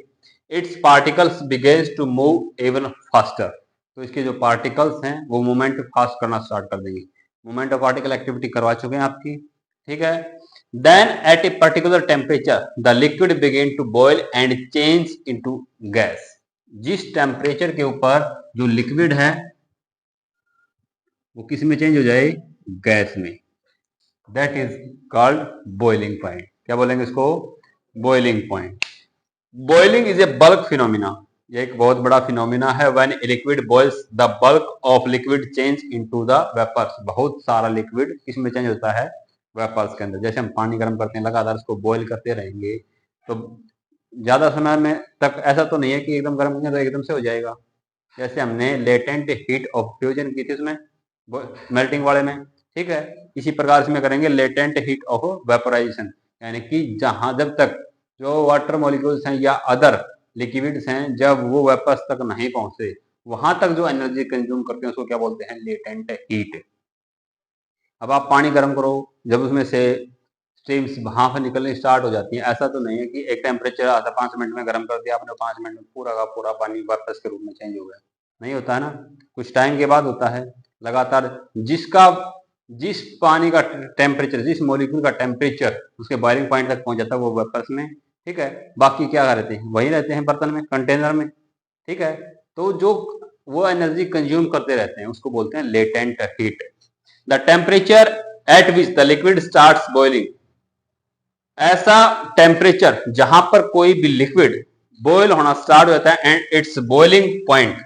its particles begins to move even faster, तो इसके जो पार्टिकल्स हैं वो मूवमेंट फास्ट करना स्टार्ट कर देंगे। मूवमेंट ऑफ पार्टिकल एक्टिविटी करवा चुके हैं आपकी, ठीक है। Then at a particular temperature the liquid begin to boil and change into gas. जिस टेम्परेचर के ऊपर जो लिक्विड है वो किस में चेंज हो जाए? गैस में, that is called boiling point. क्या बोलेंगे इसको? Boiling point. Boiling is a bulk phenomena, ये एक बहुत बड़ा फिनोमिना है। When liquid boils the bulk of liquid change into the vapours, बहुत सारा लिक्विड किस में चेंज होता है? वेपर्स के अंदर। जैसे हम पानी गर्म करते हैं, लगातार उसको बॉईल करते रहेंगे तो ज्यादा समय में तक, ऐसा तो नहीं है कि एकदम गर्म करेंगे तो एकदम से हो जाएगा। जैसे हमने लेटेंट हीट ऑफ फ्यूजन की थी उसमें मेल्टिंग वाले में, ठीक है। इसी प्रकार से में करेंगे लेटेंट हीट ऑफ वेपोराइजेशन, यानी कि जहां जब तक जो वाटर मॉलिक्यूल्स हैं या अदर लिक्विड्स हैं जब वो वेपर्स तक नहीं पहुंचते, वहां तक जो एनर्जी कंज्यूम करते हैं उसको क्या बोलते हैं? Latent heat. अब आप पानी गर्म करो, जब उसमें से स्टीम्स भाप निकलने स्टार्ट हो जाती है, ऐसा तो नहीं है कि एक टेम्परेचर आता 5 मिनट में गर्म कर दिया आपने, 5 मिनट में पूरा का पूरा पानी वापस के रूप में चेंज हो गया, नहीं होता है ना। कुछ टाइम के बाद होता है। लगातार जिस पानी का टेम्परेचर, जिस मॉलिक्यूल का टेम्परेचर उसके बॉइलिंग पॉइंट तक पहुंच जाता है वो वेपर्स में, ठीक है। बाकी क्या रहते हैं? वही रहते हैं बर्तन में, कंटेनर में, ठीक है। तो जो वो एनर्जी कंज्यूम करते रहते हैं उसको बोलते हैं latent heat. The temperature at which the liquid starts boiling, ऐसा टेम्परेचर जहां पर कोई भी लिक्विड बॉयल होना स्टार्ट हो जाता है एंड इट्स बॉइलिंग पॉइंट,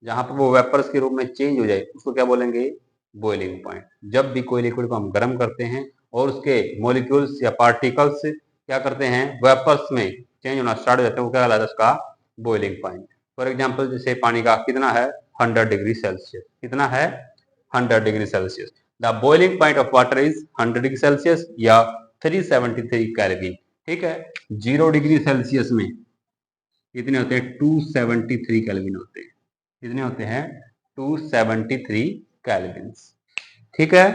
जहां पर वो वेपर्स के रूप में चेंज हो जाए उसको क्या बोलेंगे? Boiling point. जब भी कोई लिक्विड को हम गर्म करते हैं और उसके मॉलिक्यूल्स या पार्टिकल्स क्या करते हैं, वेपर्स में चेंज होना स्टार्ट हो जाते हैं, वो क्या कहलाता है, उसका बॉइलिंग पॉइंट। फॉर एग्जांपल जैसे पानी का कितना है 100 डिग्री सेल्सियस, कितना है 100 degree Celsius. The boiling point of water is 100 degree Celsius या 373 केल्विन। ठीक है, 0 डिग्री सेल्सियस में कितने होते हैं, 273 केल्विन होते हैं। कितने होते हैं, 273 केल्विन। ठीक है,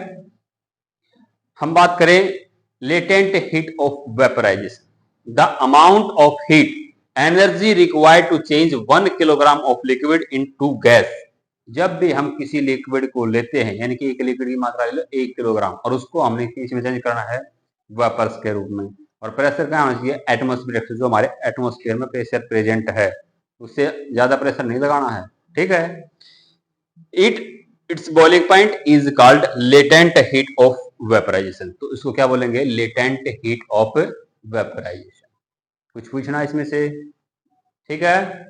हम बात करें latent heat of vaporisation, the amount of heat energy required to change 1 kilogram of liquid into gas. जब भी हम किसी लिक्विड को लेते हैं, यानी कि एक लिक्विड की मात्रा ले लो 1 किलोग्राम, और उसको हमने किस में चेंज करना है, वेपर्स के रूप में। और प्रेशर क्या होना चाहिए, एटमोस्फेरिक, जो हमारे एटमोस्फेयर में प्रेशर प्रेजेंट है उससे ज्यादा प्रेशर नहीं लगाना है। ठीक है, its boiling point is called latent heat of vaporisation. तो इसको क्या बोलेंगे, लेटेंट हीट ऑफ वेपराइजेशन। कुछ पूछना इसमें से? ठीक है,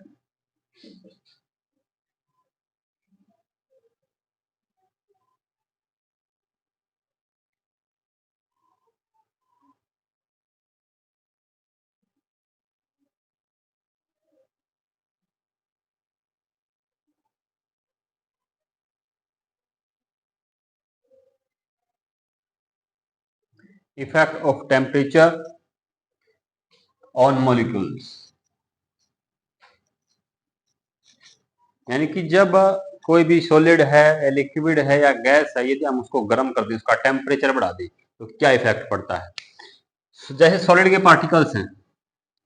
effect of temperature on molecules, यानी कि जब कोई भी सॉलिड है, लिक्विड है या गैस है, यदि हम उसको गर्म कर दें, उसका टेम्परेचर बढ़ा दें, तो क्या इफेक्ट पड़ता है। जैसे सॉलिड के पार्टिकल्स हैं,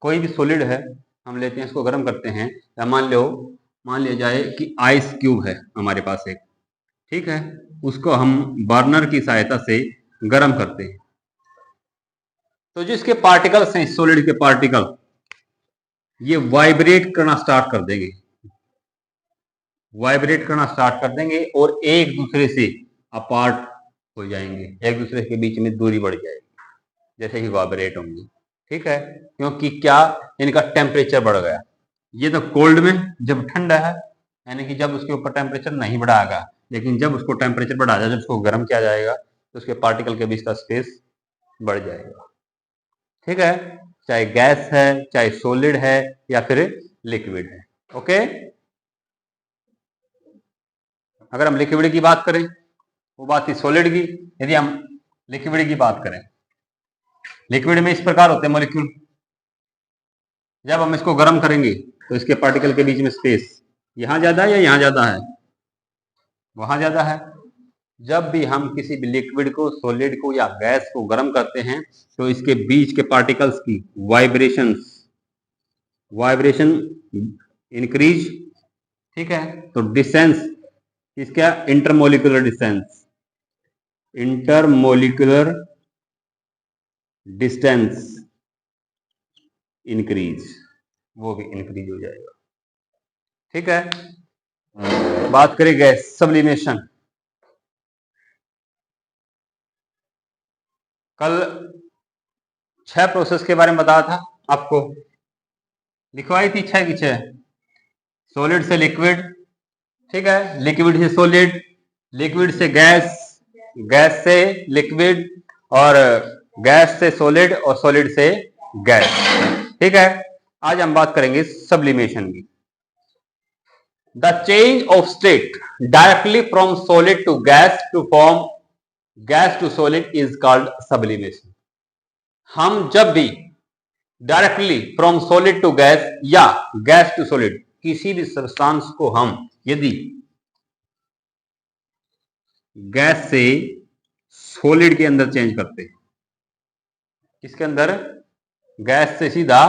कोई भी सॉलिड है हम लेते हैं, इसको गर्म करते हैं, या मान लिया जाए कि आइस क्यूब है हमारे पास एक, ठीक है, उसको हम बर्नर की सहायता से गर्म करते हैं, तो जिसके पार्टिकल्स हैं, सॉलिड के पार्टिकल, ये वाइब्रेट करना स्टार्ट कर देंगे, वाइब्रेट करना स्टार्ट कर देंगे और एक दूसरे से अपार्ट हो जाएंगे, एक दूसरे के बीच में दूरी बढ़ जाएगी जैसे ही वाइब्रेट होंगे। ठीक है, क्योंकि क्या, इनका टेम्परेचर बढ़ गया। ये तो कोल्ड में जब ठंडा है, यानी कि जब उसके ऊपर टेम्परेचर नहीं बढ़ाएगा, लेकिन जब उसको टेम्परेचर बढ़ा जाए, जब उसको गर्म किया जाएगा, तो उसके पार्टिकल के बीच का स्पेस बढ़ जाएगा। ठीक है, चाहे गैस है, चाहे सॉलिड है, या फिर लिक्विड है। ओके, अगर हम लिक्विड की बात करें, वो बात थी सॉलिड की। यदि हम लिक्विड की बात करें, लिक्विड में इस प्रकार होते हैं मॉलिक्यूल, जब हम इसको गर्म करेंगे तो इसके पार्टिकल के बीच में स्पेस यहां ज्यादा है या यहां ज्यादा है, वहां ज्यादा है। जब भी हम किसी भी लिक्विड को, सॉलिड को या गैस को गर्म करते हैं, तो इसके बीच के पार्टिकल्स की वाइब्रेशन इंक्रीज। ठीक है, तो डिस्टेंस इसका इंटरमोलिकुलर डिस्टेंस इंक्रीज, वो भी इंक्रीज हो जाएगा। ठीक है, बात करें गैस सब्लिमेशन। कल 6 प्रोसेस के बारे में बताया था आपको, लिखवाई थी 6 की 6। सॉलिड से लिक्विड, ठीक है, लिक्विड से सॉलिड, लिक्विड से गैस, गैस से लिक्विड, और गैस से सॉलिड, और सॉलिड से गैस। ठीक है, आज हम बात करेंगे सब्लिमेशन की। The change of state directly from solid to gas to form gas to solid is called sublimation. हम जब भी directly from solid to gas या गैस टू सॉलिड किसी भी सब्सटेंस को हम यदि गैस से सॉलिड के अंदर चेंज करते हैं, किसके अंदर, गैस से सीधा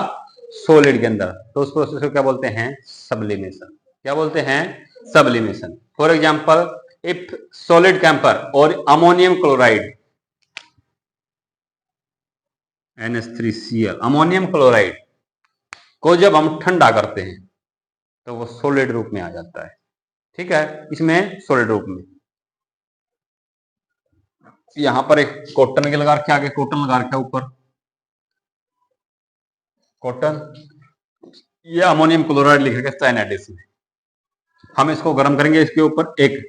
सॉलिड के अंदर, तो उस प्रोसेस को क्या बोलते हैं, सब्लिमेशन। क्या बोलते हैं, sublimation. For example, if solid camphor और ammonium chloride NH3Cl, ammonium chloride को जब हम ठंडा करते हैं तो वो सॉलिड रूप में आ जाता है। ठीक है, इसमें सॉलिड रूप में, यहां पर एक कॉटन के लगा रखे, आगे कॉटन लगा रखा ऊपर कॉटन, ये अमोनियम क्लोराइड लिख रखा है साइनाइड में। हम इसको गर्म करेंगे, इसके ऊपर एक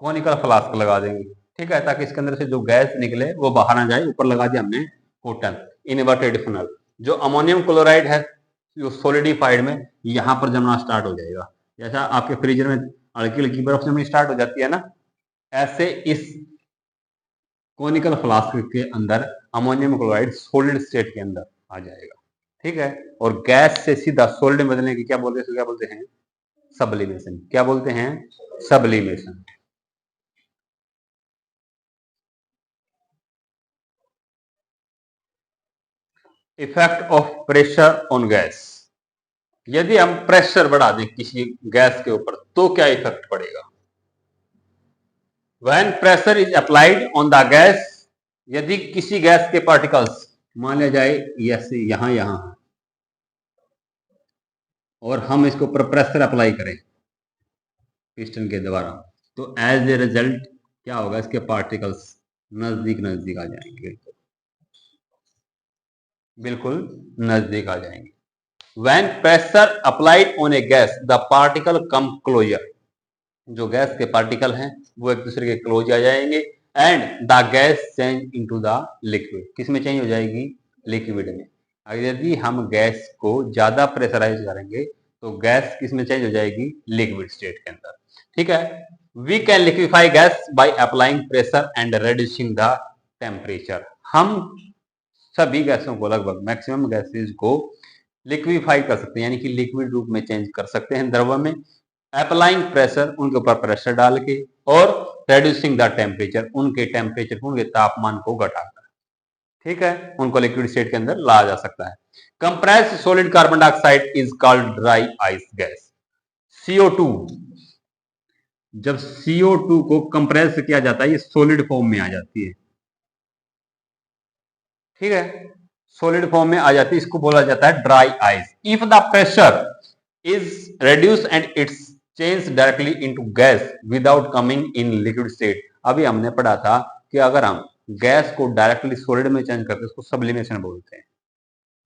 कोनिकल फ्लास्क लगा देंगे, ठीक है, ताकि इसके अंदर से जो गैस निकले वो बाहर ना जाए। ऊपर लगा दिया हमने कॉटन इनवर्टेड फनल। जो अमोनियम क्लोराइड है जो सोलिडिफाइड में यहाँ पर जमना स्टार्ट हो जाएगा, जैसा आपके फ्रीजर में हल्की हल्की बर्फ जमनी स्टार्ट हो जाती है ना, ऐसे इस कोनिकल फ्लास्क के अंदर अमोनियम क्लोराइड सॉलिड स्टेट के अंदर आ जाएगा, ठीक है। और गैस से सीधा सॉलिड में बदलने की क्या बोलते हैं सब्लिमेशन। क्या बोलते हैं? Sublimation. Effect of pressure on gas. यदि हम प्रेशर बढ़ा दें किसी गैस के ऊपर तो क्या इफेक्ट पड़ेगा? When pressure is applied on the gas, यदि किसी गैस के पार्टिकल्स मान लिया जाए ऐसे यहां यहां और हम इसके ऊपर प्रेशर अप्लाई करें पिस्टन के द्वारा, तो एज ए रिजल्ट क्या होगा? इसके पार्टिकल्स नजदीक नजदीक आ जाएंगे, बिल्कुल नजदीक आ जाएंगे। When pressure applied on a gas, the particle come closer. जो गैस के पार्टिकल हैं वो एक दूसरे के क्लोज आ जाएंगे and the gas change into the liquid. किस में चेंज हो जाएगी? लिक्विड में। अगर यदि हम गैस को ज्यादा प्रेशराइज करेंगे तो गैस किस में चेंज हो जाएगी? लिक्विड स्टेट के अंदर, ठीक है। We can liquefy gas by applying pressure and reducing the temperature. हम सभी गैसों को, लगभग मैक्सिमम गैसेज को लिक्विफाई कर सकते हैं, यानी कि लिक्विड रूप में चेंज कर सकते हैं द्रव में, अप्लाइंग प्रेशर, उनके ऊपर प्रेशर डाल के, और रेड्यूसिंग द टेम्परेचर, उनके टेम्परेचर उनके तापमान को घटाकर, ठीक है, उनको लिक्विड स्टेट के अंदर लाया जा सकता है। Compressed solid carbon dioxide is called dry ice gas. CO2, जब CO2 को कंप्रेस किया जाता है ये सॉलिड फॉर्म में आ जाती है, ठीक है, सॉलिड फॉर्म में आ जाती है, इसको बोला जाता है dry ice. If the pressure is reduced and it's changed directly into gas without coming in liquid state। अभी हमने पढ़ा था कि अगर हम गैस को डायरेक्टली सॉलिड में चेंज करते हैं उसको सब्लिमेशन बोलते हैं।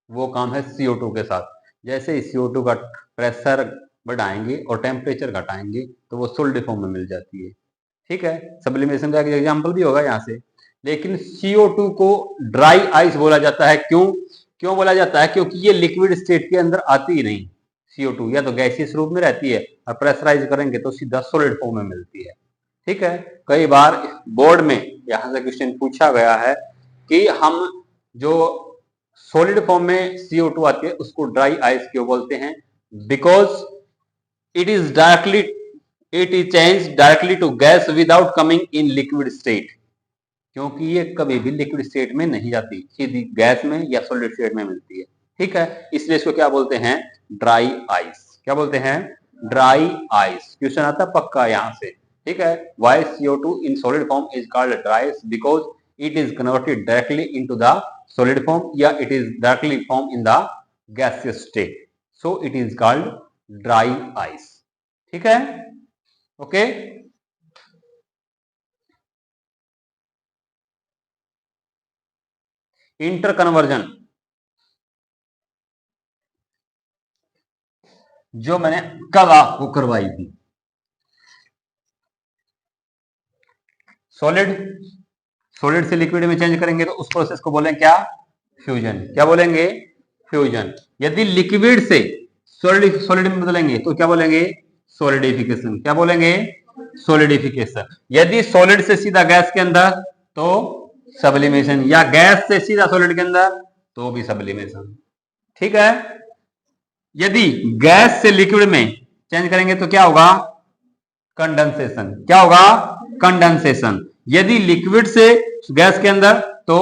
वो काम है CO2 के साथ। जैसे ही CO2 का प्रेशर बढ़ाएंगे और टेम्परेचर घटाएंगे तो वो सॉलिड फॉर्म में मिल जाती है, ठीक है। सब्लिमेशन का एग्जाम्पल भी होगा यहाँ से। लेकिन CO2 को ड्राई आइस बोला जाता है। क्यों बोला जाता है? क्योंकि ये लिक्विड स्टेट के अंदर आती ही नहीं। CO2 या तो गैसियस रूप में रहती है और प्रेशराइज करेंगे तो सीधा सॉलिड फॉर्म में मिलती है, ठीक है। कई बार बोर्ड में यहां से क्वेश्चन पूछा गया है कि हम जो सॉलिड फॉर्म में CO2 आती है उसको ड्राई आइस क्यों बोलते हैं? Because it is change directly to gas without coming in liquid state. क्योंकि ये कभी भी लिक्विड स्टेट में नहीं जाती, सीधी गैस में या सॉलिड स्टेट में मिलती है, ठीक है। इसलिए इसको क्या बोलते हैं? Dry ice. क्या बोलते हैं? Dry ice. क्वेश्चन आता है पक्का यहाँ से, ठीक है। Why CO2 in solid form is called dry ice? Because it is converted directly into the solid form या it is directly form in the gaseous state, so it is called dry ice, ठीक है, ओके। इंटर कन्वर्जन जो मैंने कल आपको करवाई थी, सॉलिड से लिक्विड में चेंज करेंगे तो उस प्रोसेस को बोलेंगे क्या? फ्यूजन। क्या बोलेंगे? फ्यूजन। यदि लिक्विड से सॉलिड में बदलेंगे तो क्या बोलेंगे? सॉलिडिफिकेशन। क्या बोलेंगे? सॉलिडिफिकेशन। यदि सॉलिड से सीधा गैस के अंदर तो सब्लिमेशन, या गैस से सीधा सॉलिड के अंदर तो भी सब्लिमेशन, ठीक है। यदि गैस से लिक्विड में चेंज करेंगे तो क्या होगा? कंडेंसेशन। क्या होगा? कंडेंसेशन। यदि लिक्विड से गैस के अंदर तो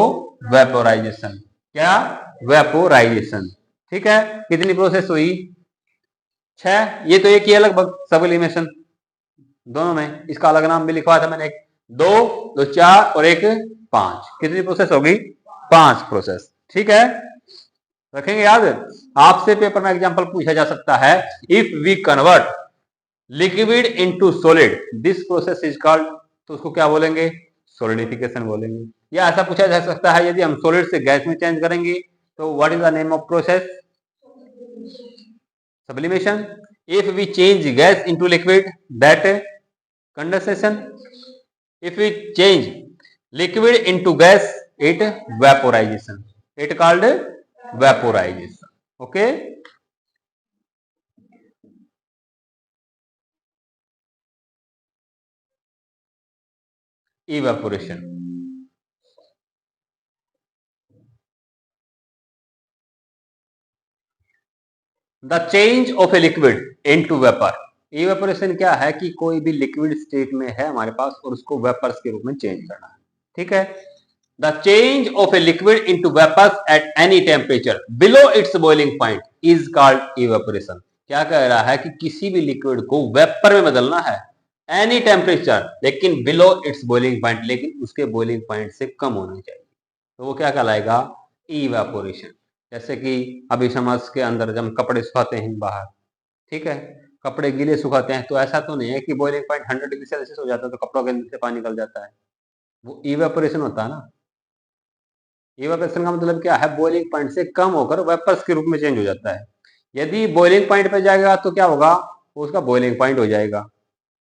वेपोराइजेशन। क्या? वेपोराइजेशन, ठीक है। कितनी प्रोसेस हुई? 6। ये तो एक ही है लगभग, सब्लिमेशन दोनों में। इसका अलग नाम भी लिखवाया था मैंने, 2, 2 4 और 1 5। कितनी प्रोसेस होगी? 5 प्रोसेस, ठीक है। रखेंगे याद। आपसे पेपर में एग्जांपल पूछा जा सकता है, if we convert liquid into solid this process is called, तो उसको क्या बोलेंगे? सॉलिडिफिकेशन बोलेंगे। या ऐसा पूछा जा सकता है, यदि हम सॉलिड से गैस में चेंज करेंगे तो what is the name of process? Sublimation. If we change gas into liquid that condensation, if we change liquid into gas, it vaporization, it called vaporization. Okay, evaporation. The change of a liquid into vapour. Evaporation क्या है कि कोई भी लिक्विड स्टेट में है हमारे पास और उसको वेपर्स के रूप में चेंज करना है। ठीक है, the change of a liquid into vapours at any temperature below its boiling point is called evaporation. क्या कह रहा है कि किसी भी लिक्विड को वेपर में बदलना है एनी टेम्परेचर, लेकिन बिलो इट्स बॉइलिंग पॉइंट, लेकिन उसके बॉइलिंग पॉइंट से कम होना चाहिए, तो वो क्या कहलाएगा, इवेपोरेशन। जैसे कि अभी समाज के अंदर जब हम कपड़े सुखाते हैं बाहर, ठीक है, कपड़े गीले सुखाते हैं तो ऐसा तो नहीं है कि बॉइलिंग पॉइंट 100 डिग्री सेल्सियस हो जाता है तो कपड़ों के अंदर से पानी निकल जाता है, वो इवेपोरेशन होता है ना। इवेपोरेशन का मतलब क्या है, बॉइलिंग पॉइंट से कम होकर वेपर्स के रूप में चेंज हो जाता है। यदि बॉइलिंग पॉइंट पे जाएगा तो क्या होगा, उसका बॉइलिंग पॉइंट हो जाएगा।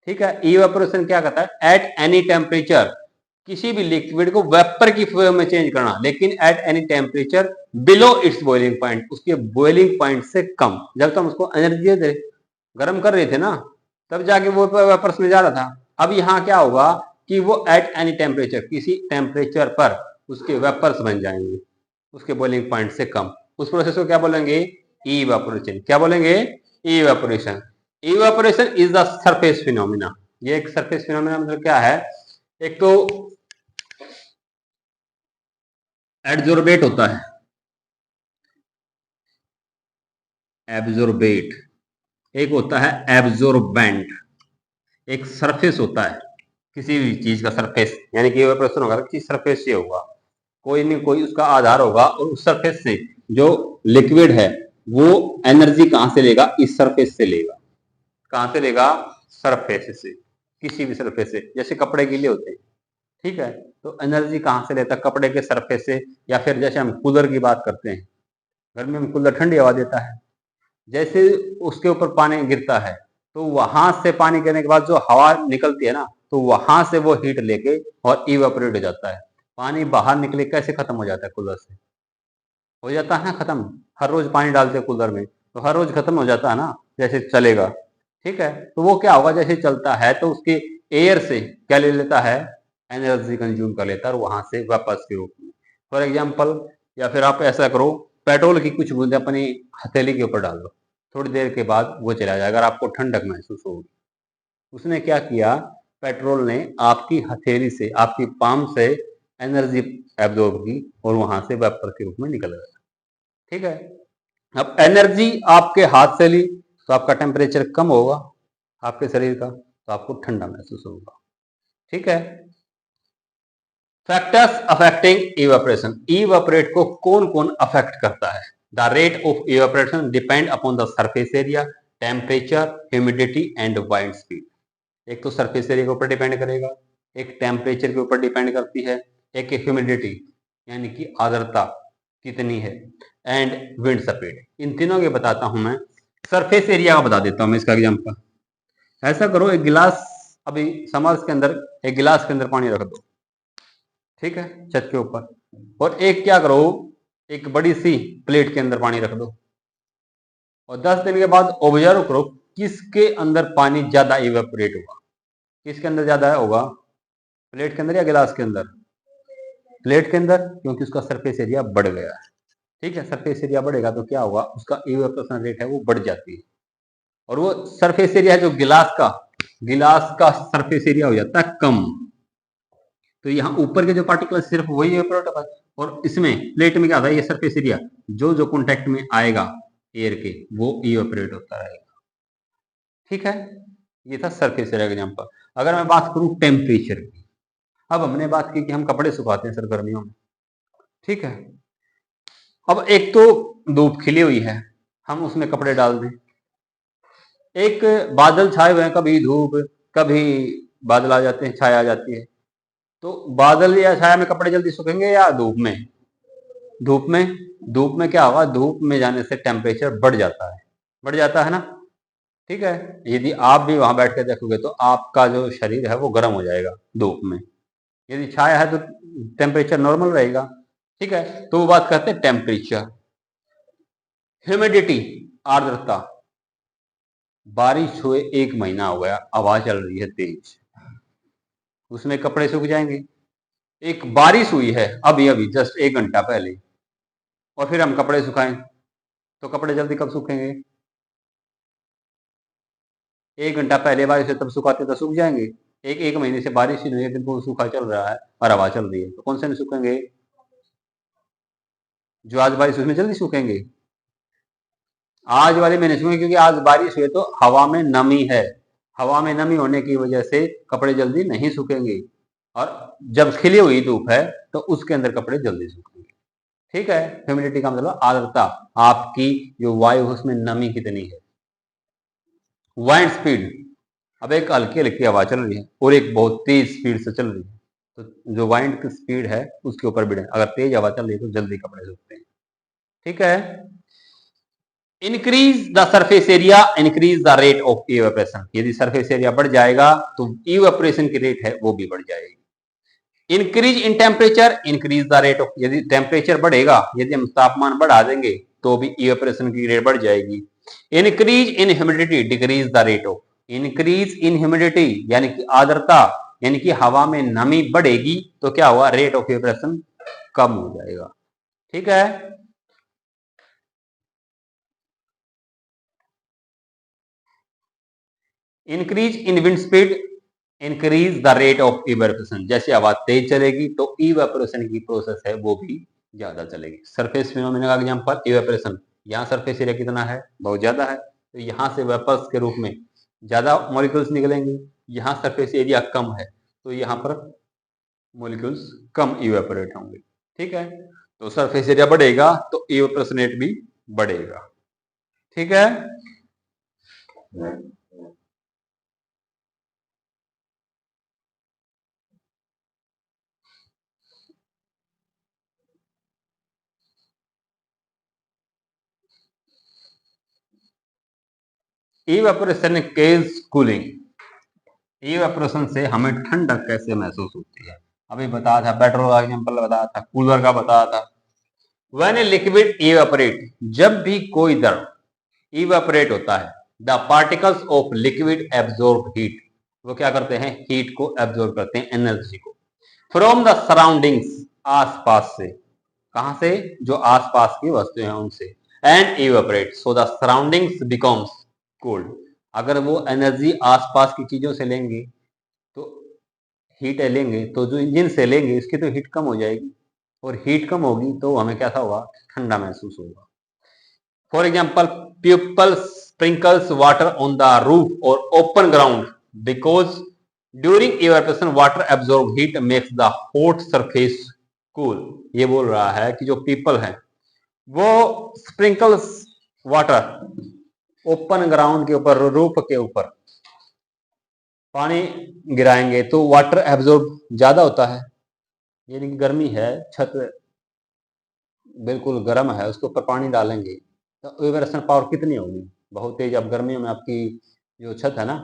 ठीक है, इवेपोरेशन क्या कहता है, एट एनी टेम्परेचर, किसी भी लिक्विड को वेपर की फॉर्म में चेंज करना, लेकिन eight any temperature below its boiling point, उसके बॉइलिंग पॉइंट से कम। जब तक उसको एनर्जी दे गर्म कर रहे थे ना, तब जाके वो वेपर्स में जा रहा था। अब यहाँ क्या होगा कि वो एट एनी टेम्परेचर, किसी टेम्परेचर पर उसके वेपर्स बन जाएंगे उसके बॉइलिंग पॉइंट से कम। उस प्रोसेस को क्या बोलेंगे, इवेपोरेशन। क्या बोलेंगे, evaporation. Evaporation is the surface phenomena. ये एक सरफेस फिनोमिना मतलब क्या है, एक तो एब्जॉर्बेट होता है, एब्जॉर्बेट, एक होता है एब्जॉर्बेंट, एक सरफेस होता है किसी भी चीज का सरफेस, यानी कि इवेपोरेशन होगा किसी सरफेस से होगा, कोई नहीं कोई उसका आधार होगा, और उस सरफेस से जो लिक्विड है वो एनर्जी कहां से लेगा, इस सरफेस से लेगा। कहां से लेगा, सरफेस से, किसी भी सरफेस से। जैसे कपड़े गीले होते हैं, ठीक है, तो एनर्जी कहां से लेता है, कपड़े के सरफेस से। या फिर जैसे हम कूलर की बात करते हैं, गर्मी में कूलर ठंडी हवा देता है, जैसे उसके ऊपर पानी गिरता है तो वहां से पानी गिरने के बाद जो हवा निकलती है ना, तो वहां से वो हीट लेके और इवेपोरेट हो जाता है। पानी बाहर निकले कैसे खत्म हो जाता है, कूलर से हो जाता है ना खत्म। हर रोज पानी डालते हैं कूलर में तो हर रोज खत्म हो जाता है ना, जैसे चलेगा। ठीक है, तो वो क्या होगा, जैसे चलता है तो उसके एयर से क्या ले लेता है, एनर्जी कंज्यूम कर लेता है, और वहां से वापस के रूप में। फॉर एग्जाम्पल, या फिर आप ऐसा करो, पेट्रोल की कुछ बूंदे अपनी हथेली के ऊपर डाल दो, थोड़ी देर के बाद वो चला जाएगा और आपको ठंडक महसूस होगी। उसने क्या किया, पेट्रोल ने आपकी हथेली से, आपकी पाम से एनर्जी एब्जॉर्ब की और वहां से वेपर के रूप में निकल गया। ठीक है, अब एनर्जी आपके हाथ से ली तो आपका टेम्परेचर कम होगा आपके शरीर का, तो आपको ठंडा महसूस होगा। ठीक है, फैक्टर्स अफेक्टिंग इवेपोरेशन। इवेपोरेट को कौन कौन अफेक्ट करता है, the rate of evaporation depend upon the surface area, temperature, humidity and wind speed. एक तो सरफेस एरिया के ऊपर डिपेंड करेगा, एक टेम्परेचर के ऊपर डिपेंड करती है, एक ह्यूमिडिटी यानी कि आर्द्रता कितनी है, एंड विंड स्पीड। इन तीनों के बताता हूं मैं। सरफेस एरिया का बता देता हूं मैं इसका एग्जांपल। ऐसा करो, एक गिलास, अभी समर्स के अंदर एक गिलास के अंदर पानी रख दो, ठीक है, छत के ऊपर, और एक क्या करो, एक बड़ी सी प्लेट के अंदर पानी रख दो, और 10 दिन के बाद ऑब्जर्व करो किसके अंदर पानी ज्यादा इवेपोरेट होगा। किसके अंदर ज्यादा होगा, प्लेट के अंदर या गिलास के अंदर, प्लेट के अंदर, क्योंकि उसका सरफेस एरिया बढ़ गया है। ठीक है, सरफेस एरिया बढ़ेगा तो क्या होगा, उसका इवेपोरेशन रेट है वो बढ़ जाती है, और वो सरफेस एरिया है जो गिलास का सरफेस एरिया हो जाता है कम। तो यहाँ ऊपर के जो पार्टिकल सिर्फ वही इवेपोरेट होगा, और इसमें प्लेट में क्या होता है, ये सरफेस एरिया जो जो कॉन्टेक्ट में आएगा एयर के वो इवेपोरेट होता रहेगा। ठीक है, ये था सरफेस एरिया का एग्जांपल। अगर मैं बात करूं टेम्परेचर की, अब हमने बात की कि हम कपड़े सुखाते हैं सर गर्मियों में, ठीक है, अब एक तो धूप खिली हुई है, हम उसमें कपड़े डाल दें, एक बादल छाए हुए हैं, कभी धूप कभी बादल आ जाते हैं, छाया आ जाती है, तो बादल या छाया में कपड़े जल्दी सूखेंगे या धूप में, धूप में। धूप में क्या होगा, धूप में जाने से टेम्परेचर बढ़ जाता है, बढ़ जाता है ना। ठीक है। यदि आप भी वहां बैठ के देखोगे तो आपका जो शरीर है वो गर्म हो जाएगा धूप में। यदि छाया है तो टेम्परेचर नॉर्मल रहेगा। ठीक है, तो वो बात करते हैं टेम्परेचर। ह्यूमिडिटी, आर्द्रता। बारिश हुए 1 महीना हो गया, हवा चल रही है तेज, उसमें कपड़े सूख जाएंगे। एक बारिश हुई है अभी अभी जस्ट 1 घंटा पहले, और फिर हम कपड़े सुखाएं तो कपड़े जल्दी कब सूखेंगे? 1 घंटा पहले बारिश है तब सुखाते तो सूख जाएंगे। एक महीने से बारिश ही नहीं है, दिन को सूखा चल रहा है और हवा चल रही है, तो कौन से नहीं सूखेंगे? जो आज बारिश उसमें जल्दी सूखेंगे। आज वाले में नहीं सूखेंगे क्योंकि आज बारिश हुई तो हवा में नमी है। हवा में नमी होने की वजह से कपड़े जल्दी नहीं सूखेंगे, और जब खिली हुई धूप है तो उसके अंदर कपड़े जल्दी सूखेंगे। ठीक है। ह्यूमिडिटी का मतलब आर्द्रता, आपकी जो वायु है उसमें नमी कितनी है। वाइंड स्पीड, अब एक हल्की हल्की हवा चल रही है और एक बहुत तेज स्पीड से चल रही है, तो जो वाइंड की स्पीड है उसके ऊपर भी है। अगर तेज हवा चल रही है तो जल्दी कपड़े सूखते हैं। ठीक है। Increase the surface area, increase the rate of evaporation. यदि सरफेस एरिया बढ़ जाएगा तो इवेपोरेशन की रेट है वो भी बढ़ जाएगी। Increase in temperature, increase the rate of. यदि टेम्परेचर बढ़ेगा, यदि हम तापमान बढ़ा देंगे तो भी इवेपोरेशन की रेट बढ़ जाएगी। Increase in humidity, decrease the rate of. Increase in humidity यानी कि आर्द्रता, यानी कि हवा में नमी बढ़ेगी तो क्या हुआ? रेट ऑफ इवेपोरेशन कम हो जाएगा। ठीक है। Increase in wind speed, increase the rate of evaporation. जैसे हवा तेज चलेगी तो इवेपोरेशन की प्रोसेस है वो भी ज्यादा चलेगी। सरफेस फिनोमेना का एग्जांपल इवेपोरेशन। यहाँ सरफेस एरिया कितना है? बहुत ज्यादा है, तो यहाँ से वेपर्स के रूप में ज्यादा मॉलिक्यूल्स निकलेंगे। यहाँ सरफेस एरिया कम है तो यहाँ पर मॉलिक्यूल्स कम इवेपोरेट होंगे। ठीक है, तो सरफेस एरिया बढ़ेगा तो इवेपोरेशन रेट भी बढ़ेगा। ठीक है। Evaporation cage cooling. इवेपोरेशन से हमें ठंडक कैसे महसूस होती है? अभी बताया था, पेट्रोल का एग्जांपल बताया था, कूलर का बताया था। व्हेन ए लिक्विड इवेपोरेट, जब भी कोई द्रव इवेपोरेट होता है, the particles of liquid absorb heat, वो क्या करते हैं? हीट को एब्जॉर्ब करते हैं, एनर्जी को, फ्रॉम द सराउंडिंग्स, आसपास से। कहां से? जो आसपास की वस्तुएं हैं उनसे। And evaporate so the surroundings becomes cold. अगर वो एनर्जी आसपास की चीजों से लेंगे तो हीट लेंगे, तो जो इंजन से लेंगे इसकी तो हीट कम हो जाएगी, और हीट कम होगी तो हमें क्या था होगा? ठंडा महसूस होगा। For example, people sprinkles water on the roof और open ground because during evaporation water absorb heat makes the hot surface cool. ये बोल रहा है कि जो पीपल है वो स्प्रिंकल्स वाटर ओपन ग्राउंड के ऊपर, रूफ के ऊपर पानी गिराएंगे तो वाटर एब्जॉर्ब ज्यादा होता है। यानी कि गर्मी है, छत बिल्कुल गर्म है, उसके ऊपर पानी डालेंगे तो इवेपोरेशन पावर कितनी होगी? बहुत तेज। अब गर्मियों में आपकी जो छत है ना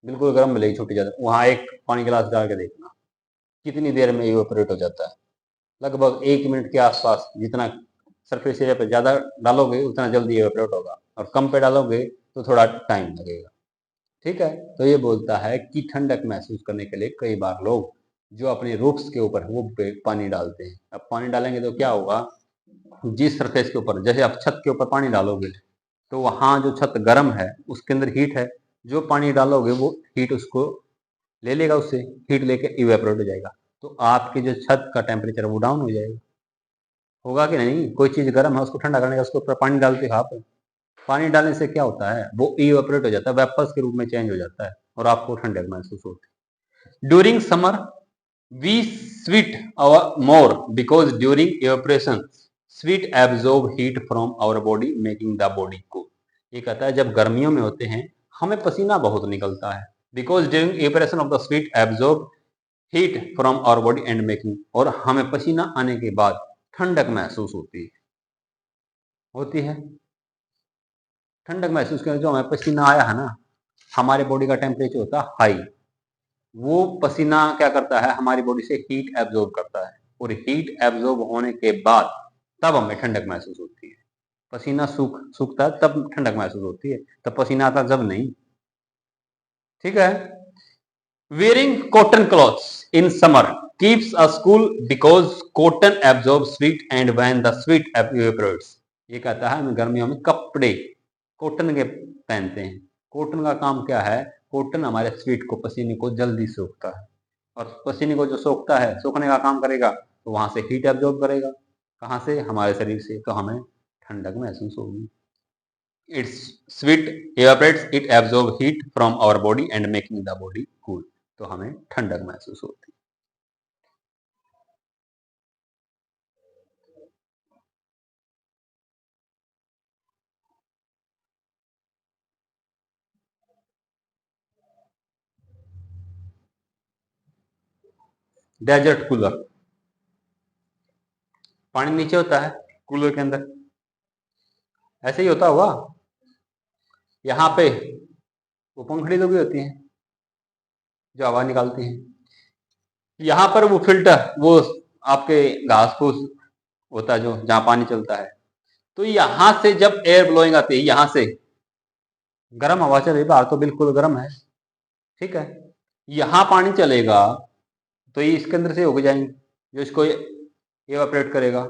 बिल्कुल गर्म मिलेगी, छोटी ज्यादा, वहां एक पानी गिलास डाल के देखना कितनी देर में इवेपोरेट हो जाता है। लगभग 1 मिनट के आसपास। जितना सरफेस एरिया पे ज्यादा डालोगे उतना जल्दी इवेपोरेट होगा, और कम पे डालोगे तो थोड़ा टाइम लगेगा। ठीक है, तो ये बोलता है कि ठंडक महसूस करने के लिए कई बार लोग जो अपने रूफ्स के ऊपर वो पानी डालते हैं। अब पानी डालेंगे तो क्या होगा? जिस सरफेस के ऊपर, जैसे आप छत के ऊपर पानी डालोगे तो वहां जो छत गर्म है उसके अंदर हीट है, जो पानी डालोगे वो हीट उसको ले लेगा, उससे हीट लेके इवेपोरेट हो जाएगा, तो आपकी जो छत का टेम्परेचर वो डाउन हो जाएगा। होगा कि नहीं? कोई चीज गर्म है उसको ठंडा करने का उसके ऊपर पानी डालते हो आप, पानी डालने से क्या होता है? वो इवेपोरेट हो जाता है, वेपर्स के रूप में चेंज हो जाता है और आपको ठंडक महसूस होती है। During summer we sweat our more because during evaporation sweat absorb heat from our body making the body cool। ये कहता है जब गर्मियों में होते हैं हमें पसीना बहुत निकलता है, because during evaporation of the sweat absorb heat from our body and making, और हमें पसीना आने के बाद ठंडक महसूस होती है। ठंडक महसूस करें, जो हमें पसीना आया है ना, हमारे बॉडी का टेम्परेचर होता है हाई, वो पसीना क्या करता है, हमारी बॉडी से हीट एब्जॉर्ब करता है, और हीट एब्जॉर्ब होने के बाद तब हमें ठंडक महसूस होती है। पसीना सूखता है तब ठंडक महसूस होती है, तब पसीना आता जब नहीं। ठीक है। Wearing cotton clothes in summer keeps us cool because cotton absorbs heat and when the sweet evaporates. ये कहता है हम गर्मियों में कपड़े कॉटन के पहनते हैं। कॉटन का काम क्या है, कॉटन हमारे स्वीट को, पसीने को जल्दी सोखता है, और पसीने को जो सोखता है, सोखने का काम करेगा, तो वहां से हीट एब्जॉर्ब करेगा। कहाँ से, हमारे शरीर से, तो हमें ठंडक महसूस होगी। Its sweat evaporates, it absorbs heat from our body and making the body cool. तो हमें ठंडक महसूस होती है। डेजर्ट कूलर, पानी नीचे होता है कूलर के अंदर, ऐसे ही होता होगा। यहाँ पे वो पंखड़ी लगी होती है जो हवा निकालती है, यहाँ पर वो फिल्टर, वो आपके घास फूस होता है जो, जहाँ पानी चलता है, तो यहाँ से जब एयर ब्लोइंग आती है, यहाँ से गर्म हवा चल रही, बाहर तो बिल्कुल गर्म है, ठीक है, यहाँ पानी चलेगा तो ये इसके अंदर से होके जाएंगे, जो इसको एवापोरेट करेगा।